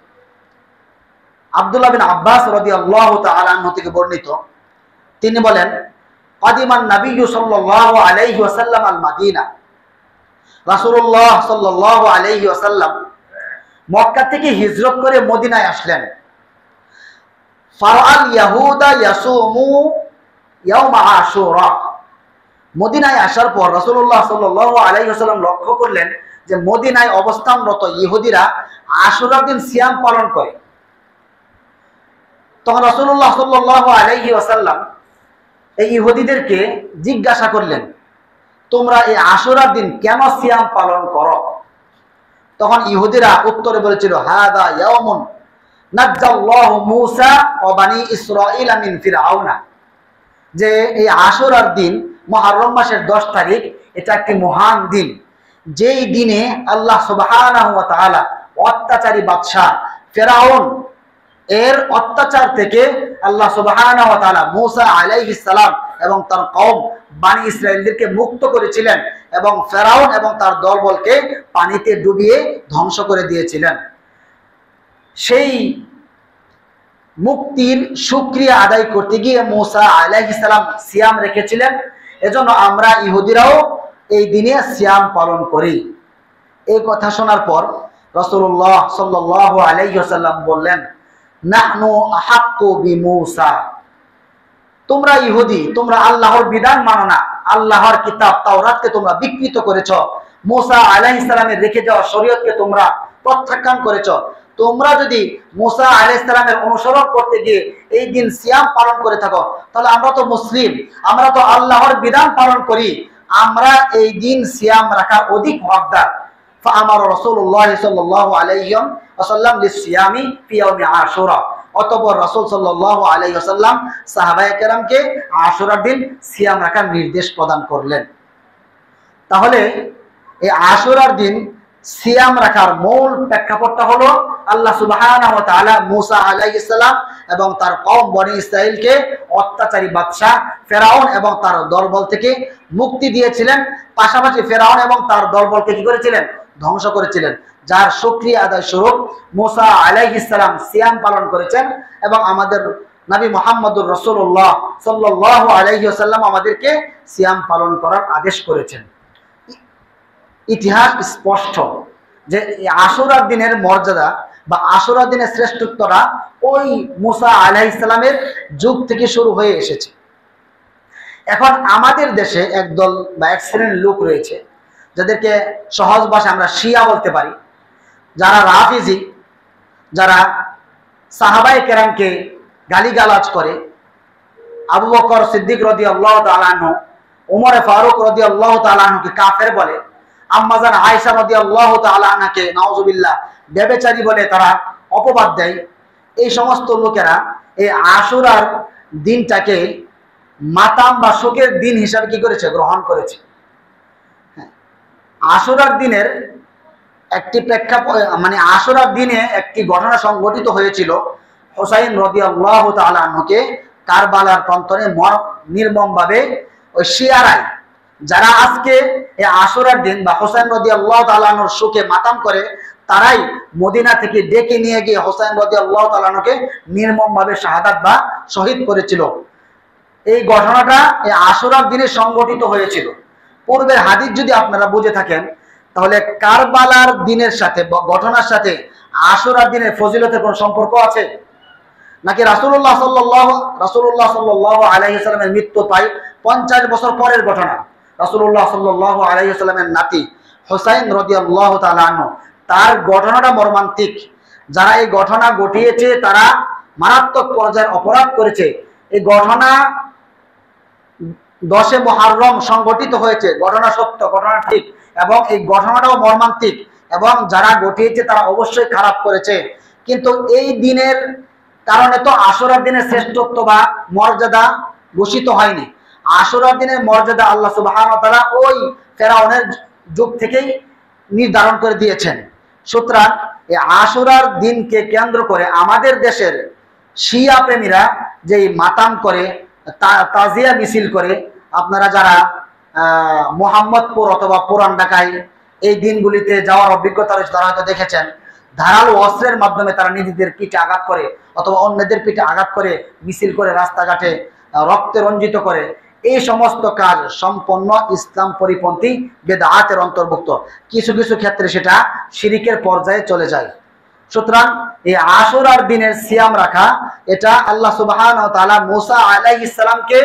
আব্দুল্লাহ বিন আব্বাস রাদিয়াল্লাহু তাআলা আনহু থেকে বর্ণিত, তিনি বলেন, কাদিমান নবিয়্যু সাল্লাল্লাহু আলাইহি ওয়াসাল্লাম আল মাদিনা, রাসূলুল্লাহ সাল্লাল্লাহু আলাইহি ওয়াসাল্লাম মক্কা থেকে হিজরত করে মদিনায় আসলেন। ফারাআল ইয়াহুদা ইয়াসুমু ইয়াউমা আশুরা, মদিনায় আসার পর রাসূলুল্লাহ সাল্লাল্লাহু আলাইহি ওয়াসাল্লাম লক্ষ্য করলেন যে মদিনায় অবস্থানরত ইহুদিরা আশুরার দিন সিয়াম পালন করে। তখন রাসূলুল্লাহ সাল্লাল্লাহু আলাইহি ওয়াসাল্লাম এই ইহুদিদেরকে জিজ্ঞাসা করলেন, তোমরা এই আশুরার দিন কেন সিয়াম পালন করো? তখন ইহুদিরা উত্তরে বলেছিল, হাদা ইয়াউমুন নাজ্জাল্লাহু মূসা ওয়া বানি ইসরাঈল মিন ফিরআউনা, যে এই আশুরার দিন মুহররম মাসের 10 তারিখ, এটা একটি মহান দিন, যেই দিনে আল্লাহ সুবহানাহু ওয়া তাআলা অত্যাচারী বাদশা ফিরআউন এর অত্যাচার থেকে আল্লাহ সুবহানাহু ওয়া তাআলা মূসা আলাইহিস সালাম এবং তার কওম বানি ইসরাঈলদেরকে মুক্ত করেছিলেন এবং ফিরআউন এবং তার দলবলকে পানিতে ডুবিয়ে ধ্বংস করে দিয়েছিলেন। সেই মুক্তির শুকরিয়া আদায় করতে গিয়ে মূসা আলাইহিস সালাম সিয়াম রেখেছিলেন। এজন্য আমরা ইহুদিরাও এই দিনে সিয়াম পালন করি। এই কথা শোনার পর রাসূলুল্লাহ সাল্লাল্লাহু আলাইহি ওয়াসাল্লাম বললেন, নাহনু আহাক্কু বিমূসা, তোমরা ইহুদি, তোমরা আল্লাহর বিধান মানো না, আল্লাহর কিতাব তাওরাতকে তোমরা বিকৃত করেছ, মূসা আলাইহিস সালামের রেখে যাওয়া শরীয়তকে তোমরা প্রত্যাখ্যান করেছ। তোমরা যদি মূসা আলাইহিস সালামের অনুসরণ করতে গিয়ে এই দিন সিয়াম পালন করে থাকো, তাহলে আমরা তো মুসলিম, আমরা তো আল্লাহর বিধান পালন করি, আমরা এই দিন সিয়াম রাখার অধিক হকদার। ফাআমারা রাসূলুল্লাহ সাল্লাল্লাহু আলাইহি ওয়াসাল্লাম লিসিয়ামি ফি ইয়াউমি আশুরা, অতঃপর রাসূল সাল্লাল্লাহু আলাইহি ওয়াসাল্লাম সাহাবায়ে কেরামকে আশুরার দিন সিয়াম রাখার নির্দেশ প্রদান করলেন। তাহলে এই আশুরার দিন সিয়াম রাখার মূল প্রেক্ষাপটটা হলো আল্লাহ সুবহানাহু ওয়া তাআলা মূসা আলাইহিস সালাম এবং তার কওম বনি ইসরাঈলকে অত্যাচারী বাদশা ফিরআউন এবং তার দলবল থেকে মুক্তি দিয়েছিলেন, পাশাপাশি ফিরআউন এবং তার দলবলকে কি করেছিলেন? ধ্বংস করেছিলেন, যার শুকরিয়া আদায় স্বরূপ মূসা আলাইহিস সালাম সিয়াম পালন করেছেন এবং আমাদের নবী মুহাম্মদুর রাসূলুল্লাহ সাল্লাল্লাহু আলাইহি ওয়াসাল্লাম আমাদেরকে সিয়াম পালন করার আদেশ করেছেন। ইতিহাস স্পষ্ট যে আশুরার দিনের মর্যাদা বা আশুরার দিনের শ্রেষ্ঠত্বটা ওই মূসা আলাইহিস সালামের যুগ থেকে শুরু হয়ে এসেছে। এখন আমাদের দেশে একদল বা এক শ্রেণীর লোক রয়েছে, যাদেরকে সহজ ভাষায় আমরা শিয়া বলতে পারি, যারা রাফিজি, যারা সাহাবায়ে কেরামকে গালিগালাজ করে, আবু বকর সিদ্দিক রাদিয়াল্লাহু তাআলা আনহু, ওমর ফারুক রাদিয়াল্লাহু তাআলা আনহুকে কাফের বলে, আম্মাজান আয়েশা রাদিয়াল্লাহু তাআলা আনহাকে নাউজুবিল্লাহ ব্যভিচারী বলে তারা অপবাদ দেয়। এই সমস্ত লোকেরা এই আশুরার দিনটাকে মাতাম বা শোকের দিন হিসাবে কি করেছে? গ্রহণ করেছে। আশুরার দিনের একটি প্রেক্ষাপট, মানে আশুরার দিনে একটি ঘটনা সংঘটিত হয়েছিল। হুসাইন রাদিয়াল্লাহু তাআলা আনহুকে কারবালার প্রান্তরে নির্মমভাবে ওই শিয়ারাই, যারা আজকে এই আশুরার দিন বা হুসাইন রাদিয়াল্লাহু তাআলা আনহুর শোকে মাতাম করে, তারাই মদিনা থেকে ডেকে নিয়ে গিয়ে হুসাইন রাদিয়াল্লাহু তাআলা আনহুকে নির্মমভাবে শাহাদাত বা শহীদ করেছিল। এই ঘটনাটা এই আশুরার দিনে সংঘটিত হয়েছিল। পূর্বের হাদিস যদি আপনারা বুঝে থাকেন, তাহলে কারবালার দিনের সাথে ঘটনার সাথে আশুরার দিনের ফজিলতের কোন সম্পর্ক আছে নাকি? রাসূলুল্লাহ সাল্লাল্লাহু আলাইহি ওয়াসাল্লামের মৃত্যু প্রায় 50 বছর পরের ঘটনা। রাসূলুল্লাহ সাল্লাল্লাহু আলাইহি ওয়াসাল্লামের নাতি হুসাইন রাদিয়াল্লাহু তাআলা আনহু, তার ঘটনাটা মর্মান্তিক। যারা এই ঘটনা ঘটিয়েছে তারা মারাত্মক পর্যায়ের অপরাধ করেছে। এই ঘটনা 10 মুহররম সংঘটিত হয়েছে, ঘটনা সত্য, ঘটনা ঠিক, এবং এই ঘটনাটাও মর্মান্তিক, এবং যারা ঘটিয়েছে তারা অবশ্যই খারাপ করেছে। কিন্তু এই দিনের কারণে তো আশুরার দিনের শ্রেষ্ঠত্ব বা মর্যাদা ঘোষিত হয়নি। আশুরার দিনের মর্যাদা আল্লাহ সুবহানাহু ওয়া তাআলা ওই ফিরআউনের যুগ থেকেই নির্ধারণ করে দিয়েছেন। সুতরাং এই আশুরার দিনকে কেন্দ্র করে আমাদের দেশের শিয়া প্রেমীরা যেই মাতাম করে, তাজিয়া মিছিল করে, আপনারা যারা মোহাম্মদপুর অথবা পুরান ঢাকায় এই দিনগুলিতে যাওয়ার অভিজ্ঞতা রয়েছে তারা হয়তো দেখেছেন, ধারালো অস্ত্রের মাধ্যমে তারা নিজেদের পিঠে আঘাত করে অথবা অন্যদের পিঠে আঘাত করে মিছিল করে রাস্তাঘাটে রক্তে রঞ্জিত করে। এই সমস্ত কাজ সম্পূর্ণ ইসলাম পরিপন্থী, বেদাতের অন্তর্ভুক্ত। কিছু কিছু ক্ষেত্রে সেটা শিরিকের পর্যায়ে চলে যায়। সুতরাং এই আশুরার দিনের সিয়াম রাখা, এটা আল্লাহ সুবহানাহু ওয়া তাআলা মুসা আলাইহিস সালামকে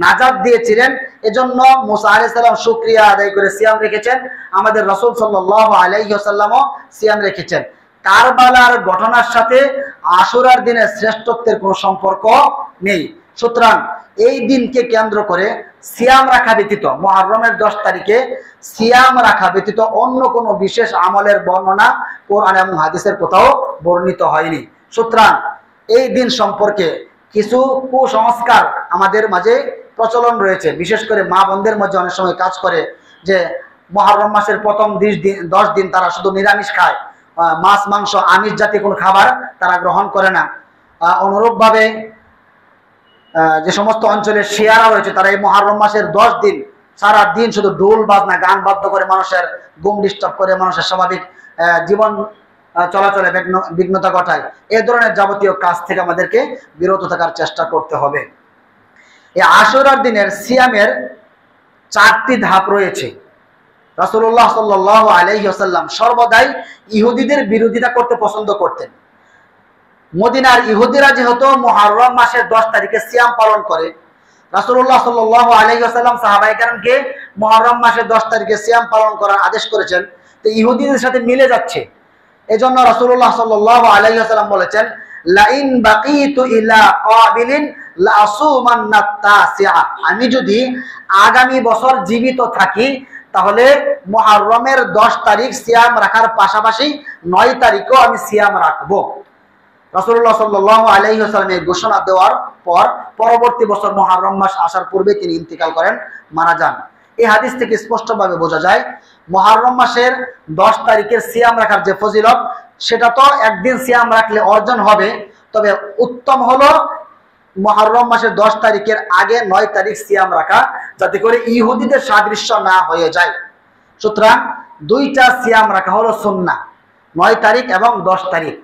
নাজাত দিয়েছিলেন, এজন্য মুসা আলাইহিস সালাম শুকরিয়া আদায় করে সিয়াম রেখেছেন। আমাদের রাসূল সাল্লাল্লাহু আলাইহি ওয়াসাল্লামও সিয়াম রেখেছেন। কারবালার ঘটনার সাথে আশুরার দিনের শ্রেষ্ঠত্বের কোনো সম্পর্ক নেই। সুতরাং এই দিনকে কেন্দ্র করে সিয়াম রাখা ব্যতীত, মুহররমের 10 তারিখে সিয়াম রাখা ব্যতীত অন্য কোনো বিশেষ আমলের বর্ণনা কোরআন এবং হাদিসের কোথাও বর্ণিত হয়নি। সুতরাং এই দিন সম্পর্কে কিছু কুসংস্কার আমাদের মাঝে প্রচলন রয়েছে, বিশেষ করে মা বোনদের মধ্যে অনেক সময় কাজ করে যে মুহররম মাসের প্রথম 10 দিন তারা শুধু নিরামিষ খায়, মাছ মাংস আমিষ জাতীয় কোনো খাবার তারা গ্রহণ করে না। অনুরূপভাবে যে সমস্ত অঞ্চলের শিয়ারা রয়েছে তারা এই মুহররম মাসের 10 দিন সারা দিন শুধু ঢোল বাজনা গান বাদ্য করে মানুষের ঘুম ডিস্টার্ব করে, মানুষের স্বাভাবিক জীবন চলাচলে বিঘ্নতা ঘটায়। এই ধরনের যাবতীয় কাজ থেকে আমাদেরকে বিরত থাকার চেষ্টা করতে হবে। এই আশুরার দিনের সিয়ামের 4টি ধাপ রয়েছে। রাসূলুল্লাহ সাল্লাল্লাহু আলাইহি ওয়াসাল্লাম সর্বদাই ইহুদিদের বিরোধিতা করতে পছন্দ করতেন। মদিনার ইহুদিরা যেহেতু মুহররম মাসের 10 তারিখে সিয়াম পালন করে, রাসূলুল্লাহ সাল্লাল্লাহু আলাইহি ওয়াসাল্লাম সাহাবায়ে কেরামকে মুহররম মাসের 10 তারিখে সিয়াম পালন করার আদেশ করেছেন। তো ইহুদিদের সাথে মিলে যাচ্ছে, এজন্য রাসূলুল্লাহ সাল্লাল্লাহু আলাইহি ওয়াসাল্লাম বলেছেন, লাইন বাকিতু ইলা কাবিলিন লাসুমান্না তাসিআ, আমি যদি আগামী বছর জীবিত থাকি তাহলে মুহররমের 10 তারিখ সিয়াম রাখার পাশাপাশি 9 তারিখও আমি সিয়াম রাখবো। রাসূলুল্লাহ সাল্লাল্লাহু আলাইহি ওয়াসাল্লাম এই ঘোষণা দেওয়ার পর পরবর্তী বছর মুহররম মাস আসার পূর্বে তিনি ইন্তিকাল করেন, মারা যান। এই হাদিস থেকে স্পষ্টভাবে বোঝা যায় মুহররম মাসের 10 তারিখের সিয়াম রাখার যে ফজিলত, সেটা তো একদিন সিয়াম রাখলে অর্জন হবে, তবে উত্তম হলো মুহররম মাসের 10 তারিখের আগে 9 তারিখ সিয়াম রাখা, যাতে করে ইহুদিদের সাদৃশ্য না হয়ে যায়। সুতরাং 2টা সিয়াম রাখা হলো সুন্নাহ, 9 তারিখ এবং 10 তারিখ।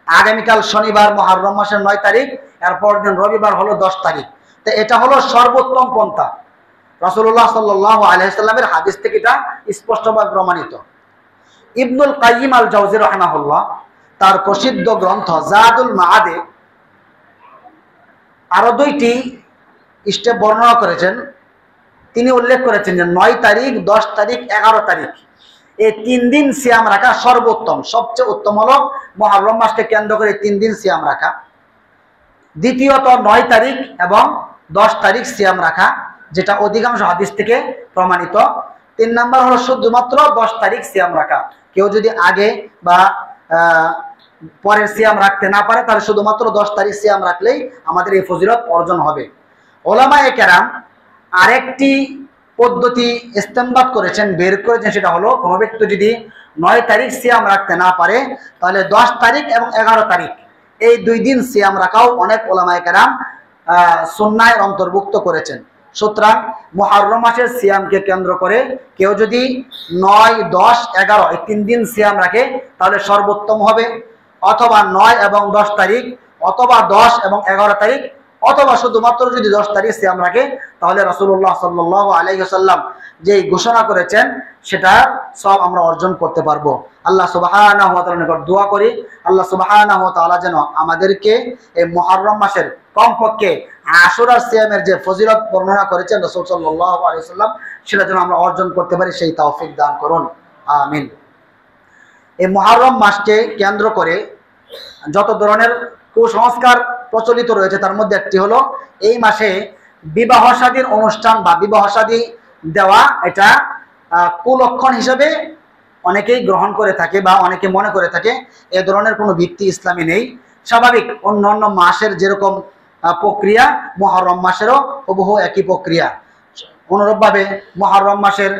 আগামীকাল শনিবার মুহররম মাসের 9 তারিখ, এরপর দিন রবিবার হলো 10 তারিখ। তো এটা হলো সর্বোত্তম পন্থা। রাসূলুল্লাহ সাল্লাল্লাহু আলাইহি ওয়াসাল্লামের হাদিস থেকে এটা স্পষ্টভাবে প্রমাণিত। ইবনুল কাইয়িম আল জাওজি রাহিমাহুল্লাহ তার প্রসিদ্ধ গ্রন্থ জাদুল মাআদে আরো 2টি স্টেপ বর্ণনা করেছেন। তিনি উল্লেখ করেছেন যে 9 তারিখ, 10 তারিখ, 11 তারিখ এই 3 দিন সিয়াম রাখা সর্বোত্তম। সবচেয়ে উত্তম হলো মুহররম মাসকে কেন্দ্র করে 3 দিন সিয়াম রাখা। দ্বিতীয়ত 9 তারিখ এবং 10 তারিখ সিয়াম রাখা, যেটা অধিকাংশ হাদিস থেকে প্রমাণিত। 3 নাম্বার হলো শুধুমাত্র 10 তারিখ সিয়াম রাখা। কেউ যদি আগে বা পরের সিয়াম রাখতে না পারে তাহলে শুধুমাত্র 10 তারিখ সিয়াম রাখলেই আমাদের এই ফজিলত অর্জন হবে। উলামায়ে কেরাম আরেকটি পদ্ধতি ইস্তেমবাদ করেছেন, বের করেছেন, সেটা হলো কোনো ব্যক্তি যদি 9 তারিখ সিয়াম রাখতে না পারে তাহলে 10 তারিখ এবং 11 তারিখ এই 2 দিন সিয়াম রাখাও অনেক উলামায়ে কেরাম সুন্নাহের অন্তর্ভুক্ত করেছেন। সুতরাং মুহররম মাসের সিয়ামকে কেন্দ্র করে কেউ যদি 9, 10, 11 এই 3 দিন সিয়াম রাখে তাহলে সর্বোত্তম হবে, অথবা 9 এবং 10 তারিখ, অথবা 10 এবং 11 তারিখ, অথবা শুধুমাত্র যদি 10 তারিখ সিয়াম রাখে তাহলে রাসূলুল্লাহ সাল্লাল্লাহু আলাইহি ওয়াসাল্লাম যে ঘোষণা করেছেন সেটা সব আমরা অর্জন করতে পারবো। আল্লাহ সুবহানাহু ওয়া তাআলার নিকট দোয়া করি, আল্লাহ সুবহানাহু ওয়া তাআলা যেন আমাদেরকে এই মুহররম মাসের কমপক্ষে আশুরার সিয়ামের যে ফজিলত বর্ণনা করেছেন রাসূল সাল্লাল্লাহু আলাইহি ওয়াসাল্লাম সেটা যেন আমরা অর্জন করতে পারি, সেই তৌফিক দান করুন, আমিন। এই মুহররম মাসকে কেন্দ্র করে যত ধরনের কুসংস্কার প্রচলিত রয়েছে তার মধ্যে একটি হলো এই মাসে বিবাহ শাদীর অনুষ্ঠান বা বিবাহ শাদী দেওয়া, এটা কুলক্ষণ হিসেবে অনেকেই গ্রহণ করে থাকে বা অনেকে মনে করে থাকে। এ ধরনের কোনো ভিত্তি ইসলামে নেই। স্বাভাবিক অন্য মাসের যেরকম প্রক্রিয়া মুহররম মাসেরও হুবহু একই প্রক্রিয়া। অনুরূপভাবে মুহররম মাসের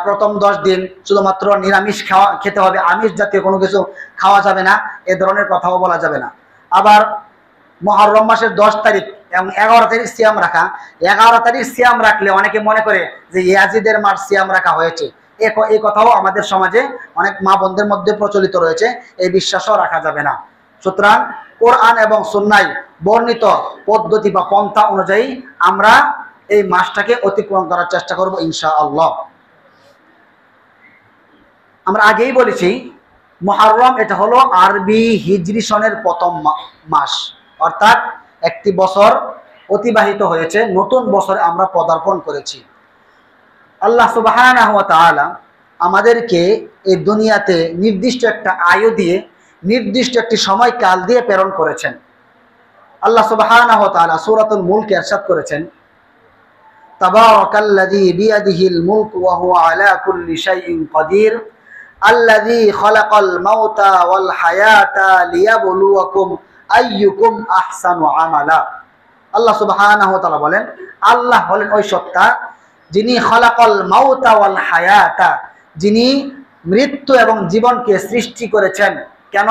প্রথম 10 দিন শুধুমাত্র নিরামিষ খেতে হবে, আমিষ জাতীয় কোনো কিছু খাওয়া যাবে না, এ ধরনের কথাও বলা যাবে না। আবার মুহররম মাসের 10 তারিখ এবং 11 তারিখ সিয়াম রাখা, 11 তারিখ সিয়াম রাখলে অনেকে মনে করে যে ইয়াজিদের মাস সিয়াম রাখা হয়েছে, এই কথাও আমাদের সমাজে অনেক মা বোনদের মধ্যে প্রচলিত রয়েছে, এই বিশ্বাসও রাখা যাবে না। সুতরাং কোরআন এবং সুন্নায় বর্ণিত পদ্ধতি বা পন্থা অনুযায়ী আমরা এই মাসটাকে অতিক্রম করার চেষ্টা করব ইনশাআল্লাহ। আমরা আগেই বলেছি মুহররম এটা হলো আরবি হিজরি সনের প্রথম মাস, অর্থাৎ একটি বছর অতিবাহিত হয়েছে, নতুন বছরে আমরা পদার্পণ করেছি। আল্লাহ সুবহানাহু ওয়া তাআলা আমাদেরকে এই দুনিয়াতে নির্দিষ্ট একটা আয়ু দিয়ে, নির্দিষ্ট একটি সময়কাল দিয়ে প্রেরণ করেছেন। আল্লাহ সুবহানাহু ওয়া তাআলা সূরাতুল মুলকে ইরশাদ করেছেন, তাবারাকাল্লাযী বিয়াদিহিল মুলকু ওয়া হুয়া আলা কুল্লি শাইইন কাদির আল্লাযী খালাকাল মাউতা ওয়াল হায়াতা লিয়াবলুয়াকুম আইয়ুকুম আহসানু আমালা। আল্লাহ সুবহানাহু ওয়া তাআলা বলেন, আল্লাহ হলেন ওই সত্তা যিনি খালাকাল মাউতা ওয়াল হায়াতা, যিনি মৃত্যু এবং জীবনকে সৃষ্টি করেছেন। কেন?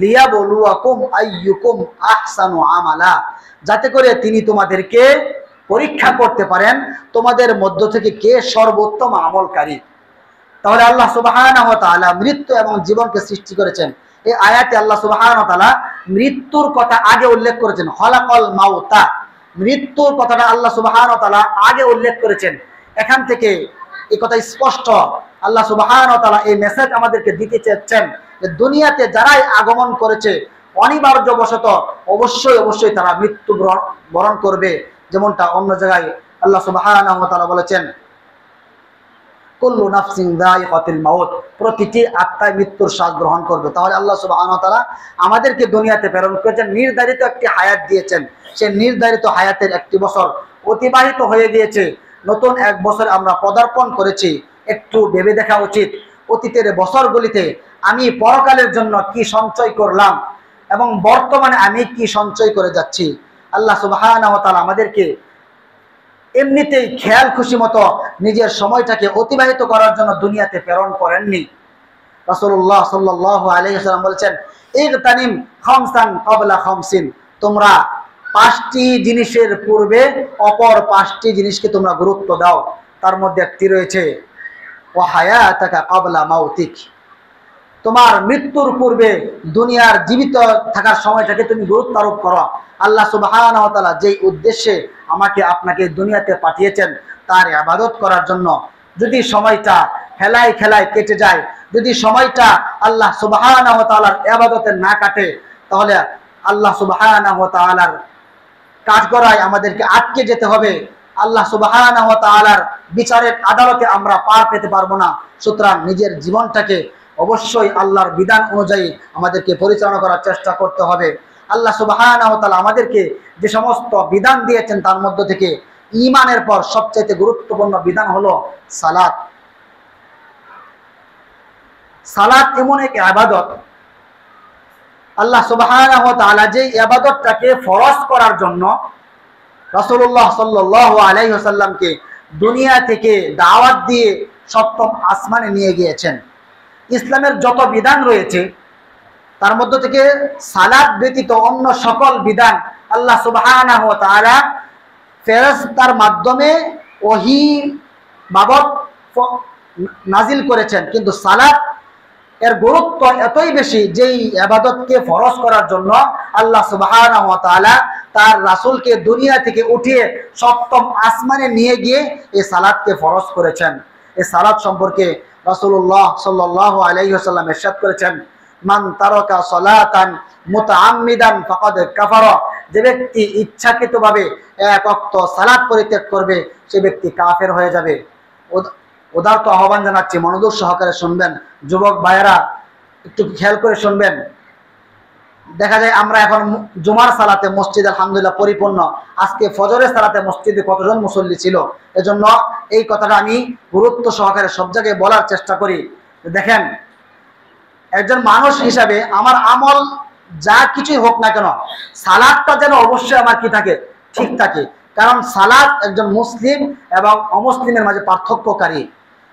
লিয়াবলুয়াকুম আইয়ুকুম আহসানু আমালা, যাতে করে তিনি তোমাদেরকে পরীক্ষা করতে পারেন তোমাদের মধ্য থেকে কে সর্বোত্তম আমলকারী। তাহলে আল্লাহ সুবহানাহু ওয়া তাআলা মৃত্যু এবং জীবনকে সৃষ্টি করেছেন। এই আয়াতে আল্লাহ সুবহানাহু ওয়া তাআলা মৃত্যুর কথা আগে উল্লেখ করেছেন, খালাকাল মাউতা, মৃত্যুর কথাটা আল্লাহ সুবহানাহু ওয়া তাআলা আগে উল্লেখ করেছেন। এখান থেকে এই কথা স্পষ্ট, আল্লাহ সুবহানাহু ওয়া তাআলা এই মেসেজ আমাদেরকে দিতে চাচ্ছেন যে দুনিয়াতে যারাই আগমন করেছে অনিবার্যবশত অবশ্যই তারা মৃত্যু বরণ করবে। যেমনটা অন্য জায়গায় আল্লাহ সুবহানাহু ওয়া তাআলা বলেছেন, কুল্লু নাফসিন যায়িকাতুল মাউত, প্রতিটি আত্মাই মৃত্যুর স্বাদ গ্রহণ করবে। তাহলে আল্লাহ সুবহানাহু ওয়া তাআলা আমাদেরকে দুনিয়াতে প্রেরণ করেছেন, নির্ধারিত একটি হায়াত দিয়েছেন। সেই নির্ধারিত হায়াতের একটি বছর অতিবাহিত হয়ে গিয়েছে, নতুন এক বছর আমরা পদার্পণ করেছি। একটু ভেবে দেখা উচিত অতীতের বছরগুলিতে আমি পরকালের জন্য কি সঞ্চয় করলাম এবং বর্তমানে আমি কি সঞ্চয় করে যাচ্ছি। আল্লাহ সুবহানাহু ওয়া তাআলা আমাদেরকে এমনিতেই খেয়াল খুশি মতো নিজের সময়টাকে অতিবাহিত করার জন্য দুনিয়াতে প্রেরণ করেননি। রাসূলুল্লাহ সাল্লাল্লাহু আলাইহি ওয়াসাল্লাম বলেছেন, ইগতানিম খামসান ক্বাবলা খামসিন, তোমরা 5টি জিনিসের পূর্বে অপর 5টি জিনিসকে তোমরা গুরুত্ব দাও। তার মধ্যে একটি রয়েছে ওয়া হায়াতাকা ক্বাবলা মাউতিক, তোমার মৃত্যুর পূর্বে দুনিয়ার জীবিত থাকার সময়টাকে তুমি গুরুত্ব আরোপ করো। আল্লাহ সুবহানাহু ওয়া তাআলা যেই উদ্দেশ্যে আমাকে আপনাকে দুনিয়াতে পাঠিয়েছেন তার ইবাদত করার জন্য, যদি সময়টা খেলায় কেটে যায়, যদি সময়টা আল্লাহ সুবহানাহু ওয়া তাআলার ইবাদতে না কাটে, তাহলে আল্লাহ সুবহানাহু ওয়া তাআলার কাঠগড়ায় আমাদেরকে আটকে যেতে হবে। আল্লাহ সুবহানাহু ওয়া তাআলার বিচারের আদালতে আমরা পার পেতে পারবো না। সুতরাং নিজের জীবনটাকে অবশ্যই আল্লাহর বিধান অনুযায়ী আমাদেরকে পরিচালনা করার চেষ্টা করতে হবে। আল্লাহ সুবহানাহু ওয়া তাআলা আমাদেরকে যে সমস্ত বিধান দিয়েছেন তার মধ্য থেকে ঈমানের পর সবচেয়ে গুরুত্বপূর্ণ বিধান হলো সালাত। সালাত এমন এক ইবাদত, আল্লাহ সুবহানাহু ওয়া তাআলা যে ইবাদতটাকে ফরজ করার জন্য রাসূলুল্লাহ সাল্লাল্লাহু আলাইহি ওয়াসাল্লামকে দুনিয়া থেকে দাওয়াত দিয়ে সপ্তম আসমানে নিয়ে গিয়েছেন। ইসলামের যত বিধান রয়েছে তার মধ্য থেকে সালাত ব্যতীত অন্য সকল বিধান আল্লাহ সুবহানাহু ওয়া তাআলা ফেরেশতার মাধ্যমে ওহী বাবদ নাজিল করেছেন, কিন্তু সালাত এর গুরুত্ব এতই বেশি যেই ইবাদতকে ফরজ করার জন্য আল্লাহ সুবহানাহু ওয়া তাআলা তার রাসূলকে দুনিয়া থেকে উঠিয়ে সপ্তম আসমানে নিয়ে গিয়ে এই সালাতকে ফরজ করেছেন। এই সালাত সম্পর্কে রাসূলুল্লাহ সাল্লাল্লাহু আলাইহি ওয়াসাল্লাম ইরশাদ করেছেন, মান তারাকা সালাতান মুতাআম্মিদান ফাকাদ কাফারা, যে ব্যক্তি ইচ্ছাকৃতভাবে এক ওয়াক্ত সালাত পরিত্যাগ করবে সে ব্যক্তি কাফের হয়ে যাবে। উদারত আহ্বান জানাচ্ছি, মনোযোগ সহকারে শুনবেন। যুবক ভাইয়েরা একটু খেয়াল করে শুনবেন। দেখা যায় আমরা এখন জুমার সালাতে মসজিদ আলহামদুলিল্লাহ পরিপূর্ণ, আজকে ফজরের সালাতে মসজিদে কতজন মুসল্লি ছিল, এজন্য এই কথাটা আমি গুরুত্ব সহকারে সব জায়গায় বলার চেষ্টা করি। দেখেন, একজন মানুষ হিসাবে আমার আমল যা কিছুই হোক না কেন, সালাতটা যেন অবশ্যই আমার কি থাকে, ঠিক থাকে। কারণ সালাত একজন মুসলিম এবং অমুসলিমের মাঝে পার্থক্যকারী।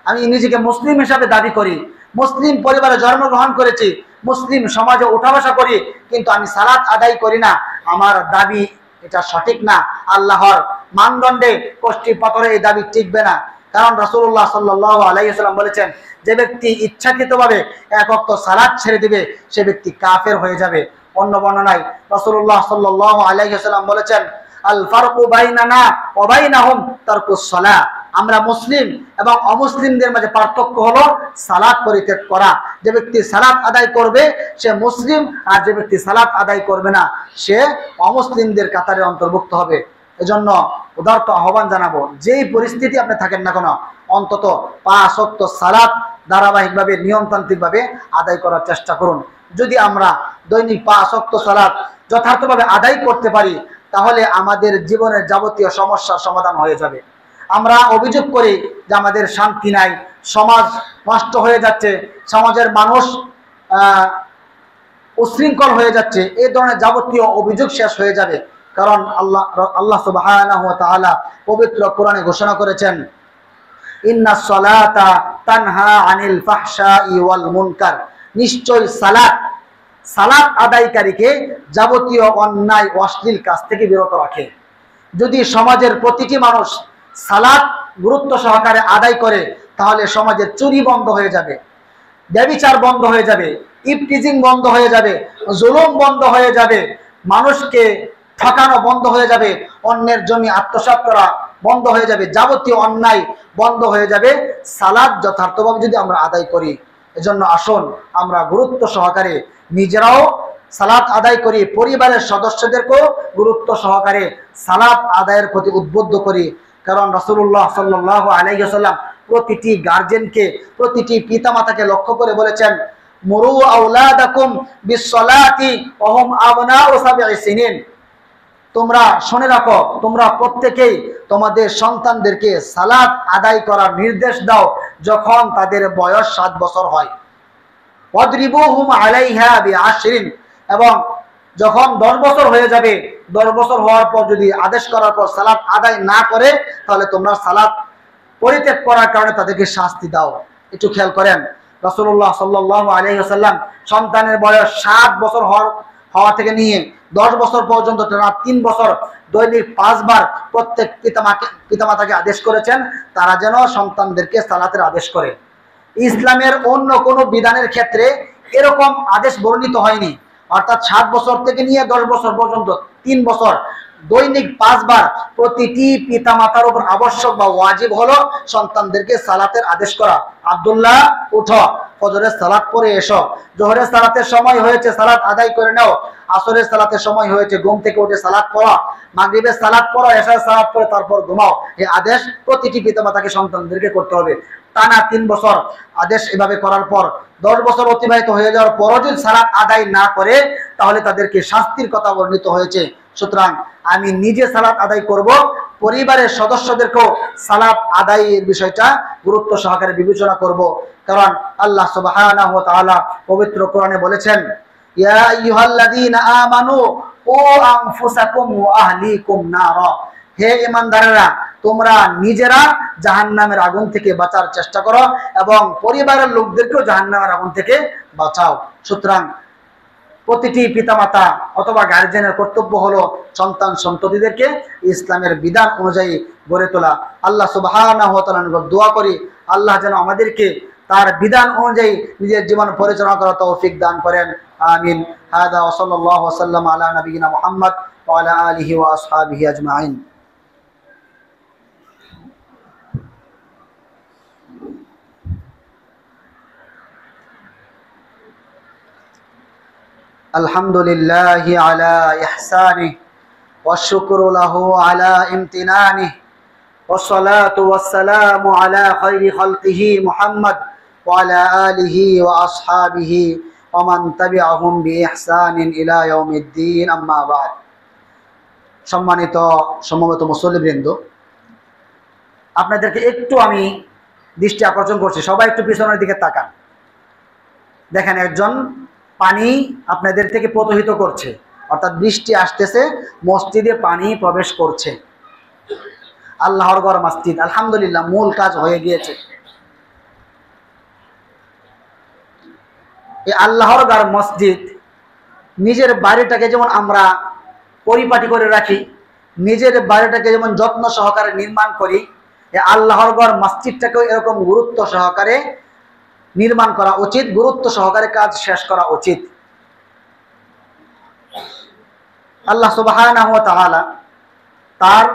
আমি নিজেকে মুসলিম হিসাবে দাবি করি, মুসলিম পরিবারে জন্মগ্রহণ করেছি, মুসলিম সমাজে ওঠা বসা করি, কিন্তু আমি সালাত আদায় করি না, আমার দাবি এটা সঠিক না। আল্লাহর মানদণ্ডে কষ্টি পাথরে এই দাবি টিকবে না। কারণ রাসূলুল্লাহ সাল্লাল্লাহু আলাইহি ওয়াসাল্লাম বলেছেন, যে ব্যক্তি ইচ্ছাকৃতভাবে এক ওয়াক্ত সালাত ছেড়ে দিবে সে ব্যক্তি কাফের হয়ে যাবে। অন্য বর্ণনায় রাসূলুল্লাহ সাল্লাল্লাহু আলাইহি ওয়াসাল্লাম বলেছেন, আল ফারকু বাইনানা ওয়া বাইনাহুম তারকুস সালাহ। আমরা মুসলিম এবং অমুসলিমদের মাঝে পার্থক্য হলো সালাত পরিত্যাগ করা। যে ব্যক্তি সালাত আদায় করবে সে মুসলিম, আর যে ব্যক্তি সালাত আদায় করবে না সে অমুসলিমদের কাতারে অন্তর্ভুক্ত হবে। এজন্য উদারত আহ্বান জানাবো, যেই পরিস্থিতি আপনি থাকেন না কেন, অন্তত 5 ওয়াক্ত সালাত ধারাবাহিকভাবে নিয়মতান্ত্রিকভাবে আদায় করার চেষ্টা করুন। যদি আমরা দৈনিক 5 ওয়াক্ত সালাত যথার্থভাবে আদায় করতে পারি তাহলে আমাদের জীবনের যাবতীয় সমস্যার সমাধান হয়ে যাবে। আমরা অভিযোগ করি যে আমাদের শান্তি নাই, সমাজ নষ্ট হয়ে যাচ্ছে, সমাজের মানুষ উশৃঙ্খল হয়ে যাচ্ছে, এই ধরনের যাবতীয় অভিযোগ শেষ হয়ে যাবে। কারণ আল্লাহ সুবহানাহু ওয়া তাআলা পবিত্র কোরআনে ঘোষণা করেছেন, ইন্নাস সালাতা তানহা আনিল ফাহশাই ওয়াল মুনকার। নিশ্চয় সালাত আদায়কারীকে যাবতীয় অন্যায় অশ্লীল কাজ থেকে বিরত রাখে। যদি সমাজের প্রতিটি মানুষ সালাত গুরুত্ব সহকারে আদায় করে তাহলে সমাজের চুরি বন্ধ হয়ে যাবে, ব্যভিচার বন্ধ হয়ে যাবে, ইফটিজিং বন্ধ হয়ে যাবে, জুলুম বন্ধ হয়ে যাবে, মানুষকে ঠকানো বন্ধ হয়ে যাবে, অন্যের জমি আত্মসাৎ করা বন্ধ হয়ে যাবে, যাবতীয় অন্যায় বন্ধ হয়ে যাবে সালাত যথার্থভাবে যদি আমরা আদায় করি। এজন্য আসুন আমরা গুরুত্ব সহকারে নিজেরাও সালাত আদায় করি, পরিবারের সদস্যদেরকেও গুরুত্ব সহকারে সালাত আদায়ের প্রতি উদ্বুদ্ধ করি। কারণ রাসূলুল্লাহ সাল্লাল্লাহু আলাইহি ওয়াসাল্লাম প্রতিটি গার্জেনকে, প্রতিটি পিতামাতাকে লক্ষ্য করে বলেছেন, মুরু আওলাদাকুম বিসসালাতি ওয়া হুম আবনাউ সাবঈ সিনিন। তোমরা শুনে রাখো, তোমরা প্রত্যেকেই তোমাদের সন্তানদেরকে সালাত আদায় করার নির্দেশ দাও যখন তাদের বয়স 7 বছর হয়। ওয়াদরিবুহুম আলাইহা বিআশরিন। এবং যখন 10 বছর হয়ে যাবে, 10 বছর হওয়ার পর যদি আদেশ করার পর সালাত আদায় না করে তাহলে তোমরা সালাত পরিত্যাগ করার কারণে তাদেরকে শাস্তি দাও। একটু খেয়াল করেন, রাসূলুল্লাহ সাল্লাল্লাহু আলাইহি ওয়াসাল্লাম সন্তানের বয়স 7 বছর হওয়া থেকে নিয়ে 10 বছর পর্যন্ত 3 বছর দৈনিক 5 বার প্রত্যেক পিতামাতাকে আদেশ করেছেন তারা যেন সন্তানদেরকে সালাতের আদেশ করে। ইসলামের অন্য কোনো বিধানের ক্ষেত্রে এরকম আদেশ বর্ণিত হয়নি। অর্থাৎ 7 বছর থেকে নিয়ে 10 বছর পর্যন্ত 3 বছর দৈনিক 5 বার প্রতিটি পিতামাতার উপর আবশ্যক বা ওয়াজিব হলো সন্তানদেরকে সালাতের আদেশ করা। আব্দুল্লাহ, উঠো, ফজরের সালাত পড়ে এসো, জোহরের সালাতের সময় হয়েছে সালাত আদায় করে নাও, আসরের সালাতের সময় হয়েছে ঘুম থেকে উঠে সালাত পড়ো, মাগরিবের সালাত পড়ো, এশার সালাত পড়ে তারপর ঘুমাও। এই আদেশ প্রতিটি পিতামাতাকে সন্তানদেরকে করতে হবে। টানা 3 বছর আদেশ এভাবে করার পর 10 বছর অতিবাহিত হয়ে যাওয়ার পরও যদি সালাত আদায় না করে তাহলে তাদেরকে শাস্তির কথা বর্ণিত হয়েছে। সুতরাং আমি নিজে সালাত আদায় করব, পরিবারের সদস্যদেরকেও সালাত আদায়ের বিষয়টা গুরুত্ব সহকারে বিবেচনা করব। কারণ আল্লাহ সুবহানাহু ওয়া তাআলা পবিত্র কোরআনে বলেছেন, ইয়া আইয়ুহাল্লাযীনা আমানু ও আনফুসাকুম ওয়া আহলিকুম নারা। হে ঈমানদারেরা, তোমরা নিজেরা জাহান্নামের আগুন থেকে বাঁচার চেষ্টা করো এবং পরিবারের লোকদেরকেও জাহান্নামের আগুন থেকে বাঁচাও। সুতরাং প্রতিটি পিতামাতা অথবা গার্জিয়ানের কর্তব্য হলো সন্তান সন্ততিদেরকে ইসলামের বিধান অনুযায়ী গড়ে তোলা। আল্লাহ সুবহানাহু ওয়া তাআলার নিকট দোয়া করি আল্লাহ যেন আমাদেরকে তার বিধান অনুযায়ী নিজের জীবন পরিচালনা করার তৌফিক দান করেন। আমিন। হাদা ওয়া সাল্লাল্লাহু ওয়া সাল্লাম আলা নবিয়িনা মুহাম্মদ ওয়া আলা আলিহি ওয়া আসহাবিহি আজমাইন। আলহামদুলিল্লাহি আলা ইহসানিহি ওয়া শুকরু লাহু আলা ইমতিনানিহি ওয়া সালাতু ওয়াস সালামু আলা খায়রি খালকিহি মুহাম্মদ ওয়া আলা আলিহি ওয়া আসহাবিহি ওয়া মান তাবিআহুম বিইহসানিন ইলা ইয়াউমিদ্দিন, আম্মা বা'দ। সম্মানিত সমবেত মুসল্লিবৃন্দ, আপনাদেরকে একটু আমি দৃষ্টি আকর্ষণ করছি, সবাই একটু পিছনের দিকে তাকান। দেখেন, একজন পানি আপনাদের থেকে প্রবাহিত করছে, অর্থাৎ বৃষ্টি আসতেছে, মসজিদে পানি প্রবেশ করছে। আল্লাহর ঘর মসজিদ, আলহামদুলিল্লাহ, মূল কাজ হয়ে গিয়েছে। এই আল্লাহর ঘর মসজিদ, নিজের বাড়িটাকে যেমন আমরা পরিপাটি করে রাখি, নিজের বাড়িটাকে যেমন যত্ন সহকারে নির্মাণ করি, এই আল্লাহর ঘর মসজিদটাকেও এরকম গুরুত্ব সহকারে নির্মাণ করা উচিত, গুরুত্ব সহকারে কাজ শেষ করা উচিত। আল্লাহ সুবহানাহু ওয়া তাআলা তার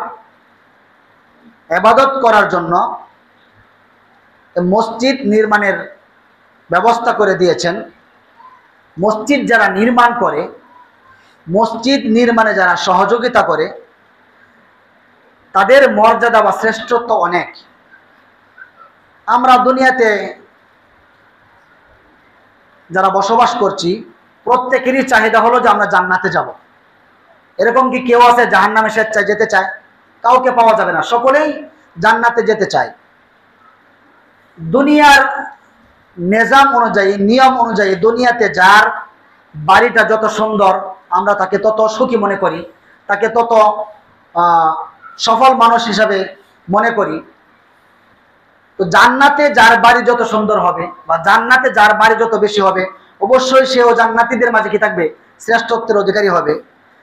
ইবাদত করার জন্য মসজিদ নির্মাণের ব্যবস্থা করে দিয়েছেন। মসজিদ যারা নির্মাণ করে, মসজিদ নির্মাণে যারা সহযোগিতা করে, তাদের মর্যাদা বা শ্রেষ্ঠত্ব অনেক। আমরা দুনিয়াতে যারা বসবাস করছি, প্রত্যেকেরই চাহিদা হলো যে আমরা জান্নাতে যাব। এরকম কি কেউ আছে জাহান্নামে স্বেচ্ছায় যেতে চায়? কাউকে পাওয়া যাবে না, সকলেই জান্নাতে যেতে চায়। দুনিয়ার নিজাম অনুযায়ী, নিয়ম অনুযায়ী দুনিয়াতে যার বাড়িটা যত সুন্দর, আমরা তাকে তত সুখী মনে করি, তাকে তত সফল মানুষ হিসাবে মনে করি। তো জান্নাতে যার বাড়ি যত সুন্দর হবে বা জান্নাতে যার বাড়ি যত বেশি হবে, অবশ্যই সেও জান্নাতীদের মাঝে কি থাকবে? শ্রেষ্ঠত্বের অধিকারী হবে।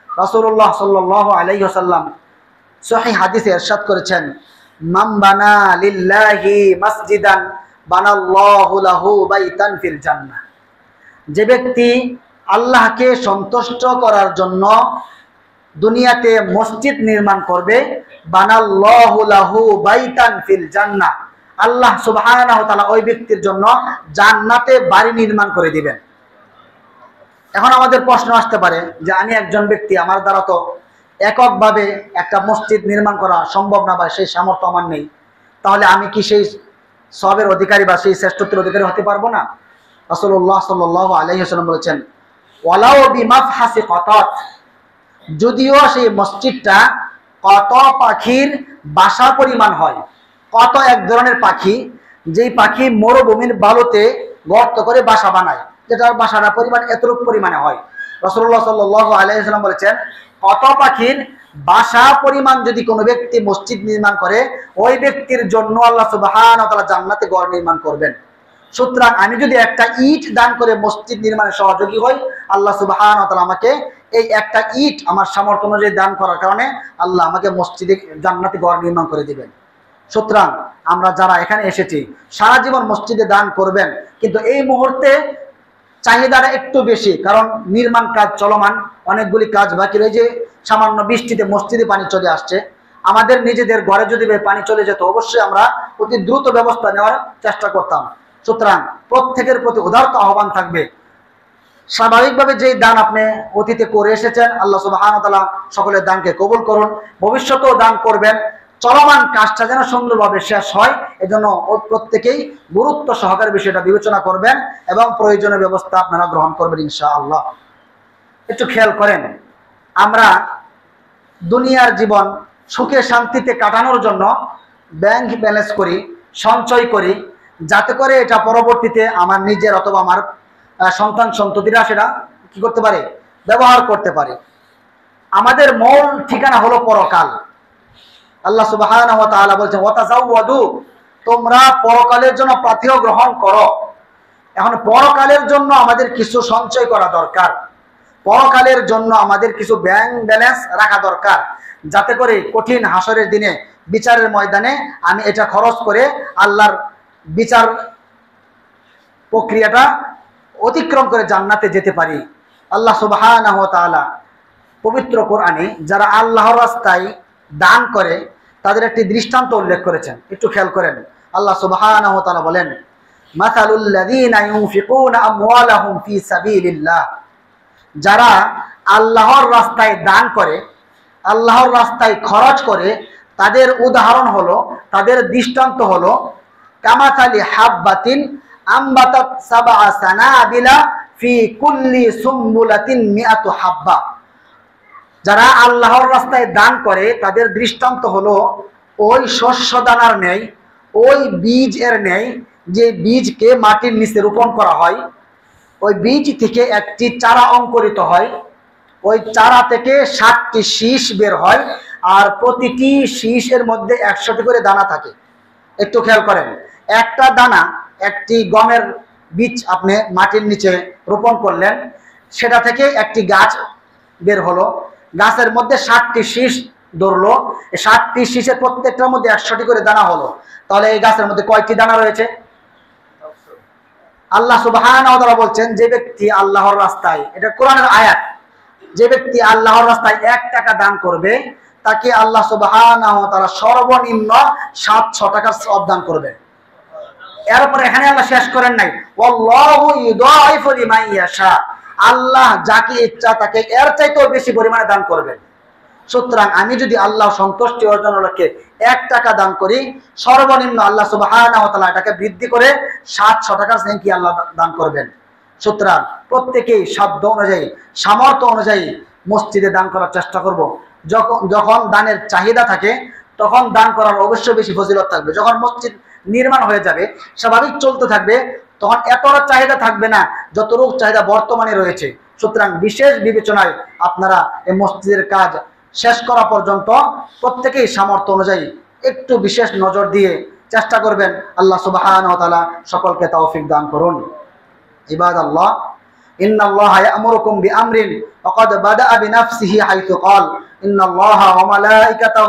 রাসূলুল্লাহ সাল্লাল্লাহু আলাইহি ওয়াসাল্লাম সহিহ হাদিসে ইরশাদ করেছেন, মান বানা লিল্লাহি মাসজিদান বানাল্লাহু লাহু বাইতান ফিল জান্নাহ। যে ব্যক্তি আল্লাহকে সন্তুষ্ট করার জন্য দুনিয়াতে মসজিদ নির্মাণ করবে, বানাল্লাহু লাহু বাইতান ফিল জান্নাহ, আল্লাহ সুবহানাহু ওয়া তাআলা ওই ব্যক্তির জন্য জান্নাতে বাড়ি নির্মাণ করে দিবেন। এখন আমাদের প্রশ্ন আসতে পারে যে আমি একজন ব্যক্তি, আমার দ্বারা তো এককভাবে একটা মসজিদ নির্মাণ করা সম্ভব না বা সেই সামর্থ্য আমার নেই, তাহলে আমি কি সেই সওয়াবের অধিকারী বা সেই শ্রেষ্ঠত্বের অধিকারী হতে পারবো না? রাসূলুল্লাহ সাল্লাল্লাহু আলাইহি ওয়াসাল্লাম বলেছেন, ওয়ালাউ বিমাফহাসি কতাত, যদিও সেই মসজিদটা কত পাখির বাসা পরিমাণ হয়। কত এক ধরনের পাখি, যেই পাখি মরুভূমির বালুতে গর্ত করে বাসা বানায়, যেটার বাসাটা পরিমাণ এতটুকু পরিমাণে হয়। রাসূলুল্লাহ সাল্লাল্লাহু আলাইহি ওয়াসাল্লাম বলেছেন, কত পাখির বাসা পরিমাণ যদি কোনো ব্যক্তি মসজিদ নির্মাণ করে, ওই ব্যক্তির জন্য আল্লাহ সুবহানাহু ওয়া তাআলা জান্নাতে ঘর নির্মাণ করবেন। সুতরাং আমি যদি একটা ইট দান করে মসজিদ নির্মাণে সহযোগী হই, আল্লাহ সুবহানাহু ওয়া তাআলা আমাকে এই একটা ইট আমার সামর্থ্য অনুযায়ী দান করার কারণে আল্লাহ আমাকে মসজিদে জান্নাতি ঘর নির্মাণ করে দিবেন। সুতরাং আমরা যারা এখানে এসেছি সারা জীবন মসজিদে দান করবেন, কিন্তু এই মুহূর্তে চাহিদাটা একটু বেশি, কারণ নির্মাণ কাজ চলমান, অনেকগুলি কাজ বাকি রয়েছে। সামান্য বৃষ্টিতে মসজিদে পানি চলে আসছে, আমাদের নিজেদের ঘরে যদি পানি চলে যেত, অবশ্যই আমরা অতি দ্রুত ব্যবস্থা নেওয়ার চেষ্টা করতাম। সুতরাং প্রত্যেকের প্রতি উদারতা আহ্বান থাকবে, স্বাভাবিকভাবে যেই দান আপনি অতীতে করে এসেছেন, আল্লাহ সুবহানাহু ওয়া তাআলা সকলের দানকে কবুল করুন, ভবিষ্যতেও দান করবেন। চলমান কাজটা যেন সুন্দরভাবে শেষ হয়, এজন্য প্রত্যেকেই গুরুত্ব সহকারে বিষয়টা বিবেচনা করবেন এবং প্রয়োজনীয় ব্যবস্থা আপনারা গ্রহণ করবেন ইনশাআল্লাহ। একটু খেয়াল করেন, আমরা দুনিয়ার জীবন সুখে শান্তিতে কাটানোর জন্য ব্যাংক ব্যালেন্স করি, সঞ্চয় করি, যাতে করে এটা পরবর্তীতে আমার নিজের অথবা আমার সন্তান সন্ততিরা সেটা কি করতে পারে? ব্যবহার করতে পারে। আমাদের মূল ঠিকানা হলো পরকাল। আল্লাহ সুবহানাহু ওয়া তাআলা বলছেন, ওয়াতাজাওয়াদু, তোমরা পরকালের জন্য পাথেয় গ্রহণ করো। এখন পরকালের জন্য আমাদের কিছু সঞ্চয় করা দরকার, পরকালের জন্য আমাদের কিছু ব্যাংক ব্যালেন্স রাখা দরকার, যাতে করে কঠিন হাসরের দিনে বিচারের ময়দানে আমি এটা খরচ করে আল্লাহর বিচার প্রক্রিয়াটা অতিক্রম করে জান্নাতে যেতে পারি। আল্লাহ সুবহানাহু ওয়া তাআলা পবিত্র কোরআনে যারা আল্লাহর রাস্তায় দান করে তাদের একটি দৃষ্টান্ত উল্লেখ করেছেন, একটু খেয়াল করেন। আল্লাহ সুবহানাহু ওয়া তাআলা বলেন, মাসালুল লাযীনা ইউনফিকুনা আমওয়ালাহুম ফি সাবিলিল্লাহ, যারা আল্লাহর রাস্তায় দান করে, আল্লাহর রাস্তায় খরচ করে, তাদের উদাহরণ হলো, তাদের দৃষ্টান্ত হলো, কামাসালি হাববাতিন আমবাতাত সাবআ সানাবিলা ফি কুল্লি সুম্বুলাতিন মিআতু হাব্বা। যারা আল্লাহর রাস্তায় দান করে তাদের দৃষ্টান্ত হলো ওই শস্য দানার ন্যায়, ওই বীজ এর ন্যায়, যে বীজকে মাটির নিচে রোপণ করা হয়, ওই বীজ থেকে একটি চারা অঙ্কুরিত হয়, ওই চারা থেকে 7টি শীষ বের হয়, আর প্রতিটি শীষের মধ্যে 100টি করে দানা থাকে। একটু খেয়াল করেন, একটা দানা একটি গমের বীজ আপনি মাটির নিচে রোপণ করলেন, সেটা থেকে একটি গাছ বের হলো, গাছের মধ্যে 60টি শীষ ধরলো, 60টি শীষের প্রত্যেকটার মধ্যে 100টি করে দানা হলো, তাহলে এই গাছের মধ্যে কয়টি দানা রয়েছে? আল্লাহ সুবহানাহু ওয়া তাআলা বলছেন, যে ব্যক্তি আল্লাহর রাস্তায়, এটা কোরআনের আয়াত, যে ব্যক্তি আল্লাহর রাস্তায় 1 টাকা দান করবে তাকে আল্লাহ সুবহানাহু ওয়া তাআলা সর্বনিম্ন 700 টাকার সওয়াব দান করবে। এরপর এখানে আল্লাহ শেষ করেন নাই, ওয়াল্লাহু ইউদাইফু লিমান ইয়াশা, আল্লাহ যাকে ইচ্ছা তাকে এর চাইতেও বেশি পরিমাণে দান করবেন। সুতরাং আমি যদি আল্লাহ সন্তুষ্টি অর্জনের লক্ষ্যে 1 টাকা দান করি, সর্বনিম্ন আল্লাহ সুবহানাহু ওয়া তাআলা এটাকে বৃদ্ধি করে 700 টাকার নেকি আল্লাহ দান করবেন। সুতরাং প্রত্যেকেই সাধ্য অনুযায়ী, সামর্থ্য অনুযায়ী মসজিদে দান করার চেষ্টা করব। যখন দানের চাহিদা থাকে তখন দান করার অবশ্যই বেশি ফজিলত থাকবে। যখন মসজিদ নির্মাণ হয়ে যাবে, স্বাভাবিক চলতে থাকবে, তখন এতটা চাহিদা থাকবে না যতটুকু চাহিদা বর্তমানে রয়েছে। সুতরাং বিশেষ বিবেচনায় আপনারা এই মসজিদের কাজ শেষ করা পর্যন্ত প্রত্যেকেই সামর্থ্য অনুযায়ী একটু বিশেষ নজর দিয়ে চেষ্টা করবেন। আল্লাহ সুবহানাহু ওয়া তাআলা সকলকে তৌফিক দান করুন। ইবাদাল্লাহ, ইন্নাল্লাহা ইয়া'মুরুকুম বিআমরিন ওয়া ক্বাদ বাদা'a বিনাফসিহি হাইথু ক্বাল ইন্নাল্লাহা ওয়া মালাইকাতাহু